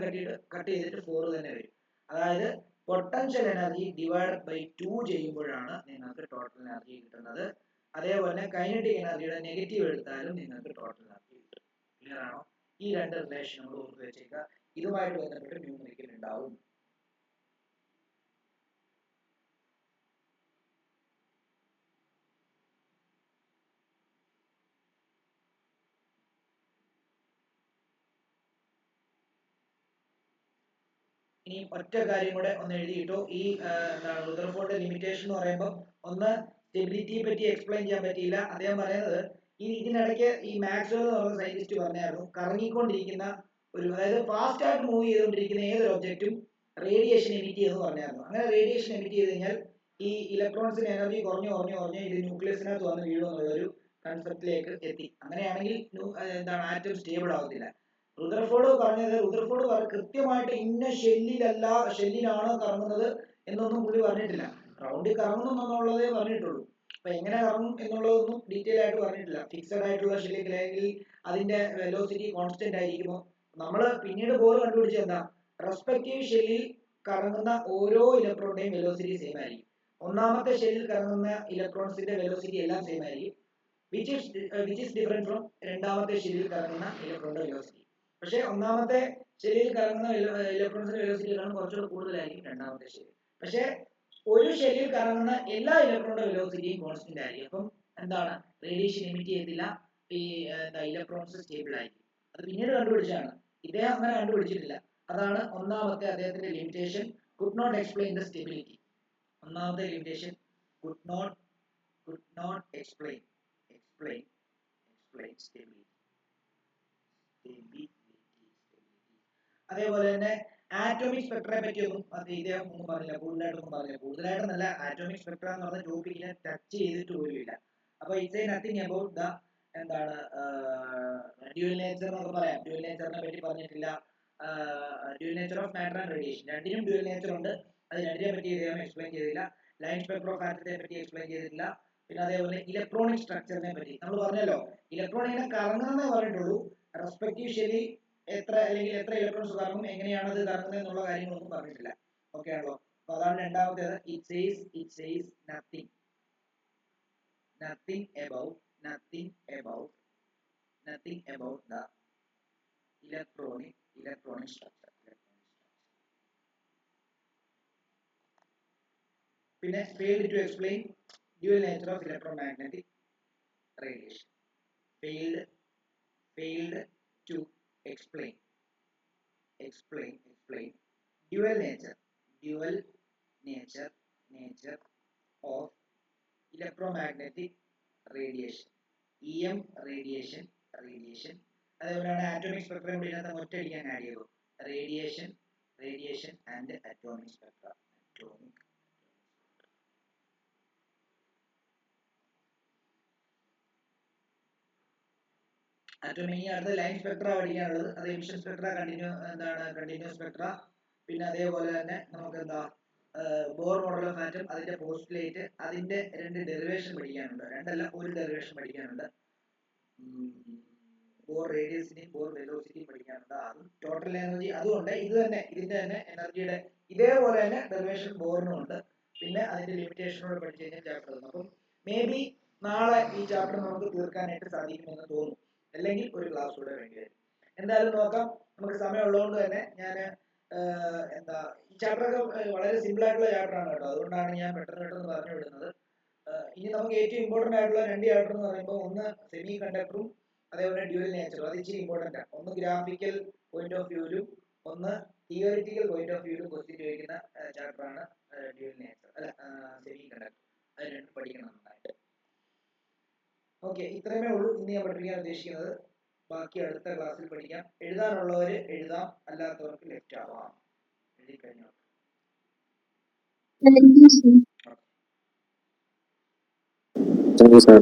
കട്ട് ചെയ്തിട്ട് 4 തന്നെ വരും. അതായത് പൊട്ടൻഷ്യൽ എനർജി ഡിവൈഡഡ് ബൈ 2 ചെയ്യുമ്പോഴാണ് നിങ്ങൾക്ക് ടോട്ടൽ എനർജി കിട്ടുന്നത്. അതേപോലെ കൈനറ്റിക് എനർജിയുടെ നെഗറ്റീവ് എടുത്താലും നിങ്ങൾക്ക് ടോട്ടൽ എനർജി കിട്ടും. ക്ലിയർ ആണോ? ഈ രണ്ട് റിലേഷൻ നമ്മൾ ഓർത്ത് വെച്ചേക്കുക. ഇതുമായിട്ട് ബന്ധപ്പെട്ട് ന്യൂമറിക്കൽ ഉണ്ടാവും. ഇനി ഒറ്റ കാര്യം കൂടെ ഒന്ന് എഴുതിയിട്ടോ. ഈ എന്താണ് റുദർഫോർഡ് ലിമിറ്റേഷൻ എന്ന് പറയുമ്പോൾ ഒന്ന് സ്റ്റെബിലിറ്റിയെ പറ്റി എക്സ്പ്ലെയിൻ ചെയ്യാൻ പറ്റിയില്ല. അദ്ദേഹം പറയുന്നത് ഇതിനിടയ്ക്ക് ഈ മാക്സ്വെൽ എന്ന് പറയുന്ന സയന്റിസ്റ്റ് പറഞ്ഞായിരുന്നു, കറങ്ങിക്കൊണ്ടിരിക്കുന്ന ഒരു, അതായത് ഫാസ്റ്റ് ആയിട്ട് മൂവ് ചെയ്തുകൊണ്ടിരിക്കുന്ന ഏതൊരു ഒബ്ജക്റ്റും റേഡിയേഷൻ എമിറ്റ് ചെയ്യുമെന്ന് പറഞ്ഞായിരുന്നു. അങ്ങനെ റേഡിയേഷൻ എമിറ്റ് ചെയ്ത് കഴിഞ്ഞാൽ ഈ ഇലക്ട്രോൺസിന് എനർജി കുറഞ്ഞ് ഇത് ന്യൂക്ലിയസിനകത്ത് വന്ന് വീഴുമെന്നുള്ളൊരു കൺസെപ്റ്റിലേക്ക് എത്തി. അങ്ങനെയാണെങ്കിൽ എന്താണ് ആറ്റം സ്റ്റേബിൾ ആവത്തില്ല. റുദർഫോർഡ് കൃത്യമായിട്ട് ഇന്ന ഷെല്ലിലാണ് കറങ്ങുന്നത് എന്നൊന്നും പുള്ളി പറഞ്ഞിട്ടില്ല. റൗണ്ടിൽ കറങ്ങുന്നു എന്നുള്ളതേ പറഞ്ഞിട്ടുള്ളൂ. അപ്പൊ എങ്ങനെ കറങ്ങും എന്നുള്ളതൊന്നും ഡീറ്റെയിൽ ആയിട്ട് പറഞ്ഞിട്ടില്ല. ഫിക്സഡ് ആയിട്ടുള്ള ഷെല്ലിൽ അതിന്റെ വെലോസിറ്റി കോൺസ്റ്റന്റ് ആയിരിക്കുമോ? നമ്മൾ പിന്നീട് ബോർ കണ്ടുപിടിച്ചത് എന്താ? റെസ്പെക്റ്റീവ് ഷെല്ലിൽ കറങ്ങുന്ന ഓരോ ഇലക്ട്രോണിന്റെയും വെലോസിറ്റി സെയിം ആയിരിക്കും. ഒന്നാമത്തെ ഷെല്ലിൽ കറങ്ങുന്ന ഇലക്ട്രോൺസിന്റെ വെലോസിറ്റി എല്ലാം സെയിം ആയിരിക്കും. വിച്ച് ഈസ് ഡിഫറെന്റ് ഫ്രം രണ്ടാമത്തെ ഷെല്ലിൽ കറങ്ങുന്ന ഇലക്ട്രോണിന്റെ വെലോസിറ്റി. പക്ഷേ ഒന്നാമത്തെ ഷെല്ലിൽ കറങ്ങുന്ന ഇലക്ട്രോൺസിന്റെ വെലോസിറ്റിയെക്കാളും കുറച്ചുകൂടെ കൂടുതലായിരിക്കും രണ്ടാമത്തെ ഷെല്ലിൽ. പക്ഷേ ഒരു ഷെല്ലിൽ കറങ്ങുന്ന എല്ലാ ഇലക്ട്രോണിന്റെ വെലോസിറ്റിയും കോൺസ്റ്റന്റ് ആയിരിക്കും. അപ്പം എന്താണ്? റേഡിയേഷൻ എമിറ്റ് ചെയ്യത്തില്ല. ഈ ഇലക്ട്രോൺസ് സ്റ്റേബിൾ ആയിരിക്കും. അത് പിന്നീട് കണ്ടുപിടിച്ചാണ്. ഇദ്ദേഹം അങ്ങനെ കണ്ടുപിടിച്ചിട്ടില്ല. അതാണ് ഒന്നാമത്തെ അദ്ദേഹത്തിന്റെ limitation. Could not explain the stability. ഒന്നാമത്തെ limitation could not explain stability. അതേപോലെ തന്നെ ആറ്റോമിക് സ്പെക്ട്രയെ പറ്റിയൊന്നും ഇദ്ദേഹം ഒന്നും പറഞ്ഞില്ല, കൂടുതലായിട്ടൊന്നല്ല. ആറ്റോമിക് സ്പെക്ട്ര എന്ന് പറഞ്ഞ ടോപ്പിക്കിനെ ടച്ച് ചെയ്തിട്ട് പോലുമില്ല. അപ്പൊ ഇറ്റ്സ് നത്തിങ് അബൌട്ട് ദ എന്താണ് ഡ്യുവൽ നേച്ചർ എന്നൊക്കെ പറയാം. ഡ്യുവൽ നേച്ചറിനെ പറ്റി പറഞ്ഞിട്ടില്ല. Dual nature of matter and radiation, രണ്ടിനും ഡ്യുവൽ നേച്ചർ ഉണ്ട്. അത് രണ്ടിനെ പറ്റി ഇദ്ദേഹം എക്സ്പ്ലെയിൻ ചെയ്തില്ല. ലൈൻ സ്പെക്ട്രോഫാറ്റത്തെ പറ്റി എക്സ്പ്ലെയിൻ ചെയ്തിട്ടില്ല. പിന്നെ അതേപോലെ ഇലക്ട്രോണിക് സ്ട്രക്ചറിനെ പറ്റി നമ്മൾ പറഞ്ഞല്ലോ, ഇലക്ട്രോൺ ഇങ്ങനെ കറങ്ങുന്നേ പറഞ്ഞിട്ടുള്ളൂ. റെസ്പെക്റ്റീവ് ഷെല്ലിൽ എത്ര ഇലക്ട്രോൺസ് കറങ്ങും, എങ്ങനെയാണ് അത് കറങ്ങുന്നത് എന്നുള്ള കാര്യങ്ങളൊന്നും പറഞ്ഞിട്ടില്ല. ഓക്കെ ആണല്ലോ? അപ്പൊ അതാണ് രണ്ടാമത്തേത്. It says nothing about the electronic electronic structure. പിന്നെ failed to explain dual nature of electromagnetic radiation. Failed to explain dual nature of electromagnetic radiation. EM radiation അതേപോലെയാണ് ആറ്റോമിക് സ്പെക്ട്രം ഇതിനകത്ത് ഒറ്റയടിക്കാൻ ആഡ് ചെയ്തു. Radiation and atomic Spectra. Atomic അടുത്ത line Spectra പഠിക്കാനുള്ളത്. അത് emission Spectra, continuous Spectra. പിന്നെ അതേപോലെ തന്നെ നമുക്ക് എന്താ ബോർ മോഡൽ ഓഫ് ആറ്റം, അതിന്റെ പോസ്റ്റുലേറ്റ്, അതിന്റെ 2 ഡെറിവേഷൻ പഠിക്കാനുണ്ട്. 2 അല്ല, 1 ഡെറിവേഷൻ പഠിക്കാനുണ്ട്. ബോർ റേഡിയസിനെയും ബോർ വെലോസിറ്റിയും പഠിക്കാനുണ്ട്. അതും ടോട്ടൽ എനർജി അതുകൊണ്ട് ഇതിന്റെ തന്നെ എനർജിയുടെ ഇതേപോലെ തന്നെ ഡെറിവേഷൻ ബോറിനും ഉണ്ട്. പിന്നെ അതിന്റെ ലിമിറ്റേഷനോട് പഠിച്ചു കഴിഞ്ഞാൽ ചാപ്റ്റർ തന്നു. അപ്പം മേ ബി നാളെ ഈ ചാപ്റ്റർ നമുക്ക് തീർക്കാനായിട്ട് സാധിക്കുമെന്ന് തോന്നുന്നു. അല്ലെങ്കിൽ ഒരു ക്ലാസ് കൂടെ വേണ്ടി വരും. എന്തായാലും നോക്കാം. നമുക്ക് സമയമുള്ളതുകൊണ്ട് തന്നെ ഞാൻ ഈ ചാപ്റ്ററൊക്കെ വളരെ സിമ്പിൾ ആയിട്ടുള്ള ചാപ്റ്റർ ആണ് കേട്ടോ. അതുകൊണ്ടാണ് ഞാൻ പെട്ടെന്ന് പറഞ്ഞു വിടുന്നത്. ഇനി നമുക്ക് ഏറ്റവും ഇമ്പോർട്ടന്റ് ആയിട്ടുള്ള 2 ചാപ്റ്റർ എന്ന് പറയുമ്പോൾ ഒന്ന് സെമി കണ്ടക്ടറും അതേപോലെ ഡ്യുവൽ നേച്ചറും. അത് ഇച്ചിരി ഇമ്പോർട്ടന്റ് ആണ്. ഒന്ന് ഗ്രാഫിക്കൽ പോയിന്റ് ഓഫ് വ്യൂവിലും ഒന്ന് തിയറിറ്റിക്കൽ പോയിന്റ് ഓഫ് വ്യൂവിലും ക്വസ്റ്റ്യൻ ചോദിക്കുന്ന ചാപ്റ്റർ ആണ് ഡ്യുവൽ നേച്ചർ, അല്ല സെമി കണ്ടക്ടർ. അത് രണ്ടും പഠിക്കണം നന്നായിട്ട്. ഓക്കെ, ഇത്രയുമേ ഉള്ളൂ ഇന്ന് ഞാൻ പഠിപ്പിക്കാൻ ഉദ്ദേശിക്കുന്നത്. ബാക്കി അടുത്ത ക്ലാസ്സിൽ പഠിക്കാം. എഴുതാനുള്ളവർ എഴുതാം, അല്ലാത്തവർക്ക് ലെഫ്റ്റ് ആവാം. എഴുതി കഴിഞ്ഞോ? Thank you sir.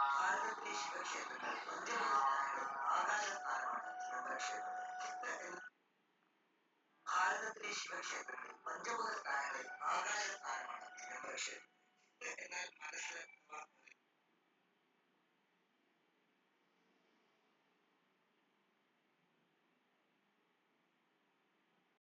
ഭാരതത്തിലെ ശിവക്ഷേത്രങ്ങളിൽ ആകാശസ്ഥാനമാണ് ചിദംബരക്ഷേത്രം. ഭാരതത്തിലെ ശിവക്ഷേത്രങ്ങളിൽ പഞ്ചമുഖ സ്ഥാനങ്ങളിൽ ആകാശസ്ഥാനമാണ് ചിദംബരക്ഷേത്രം. എന്നാൽ മനസ്സ്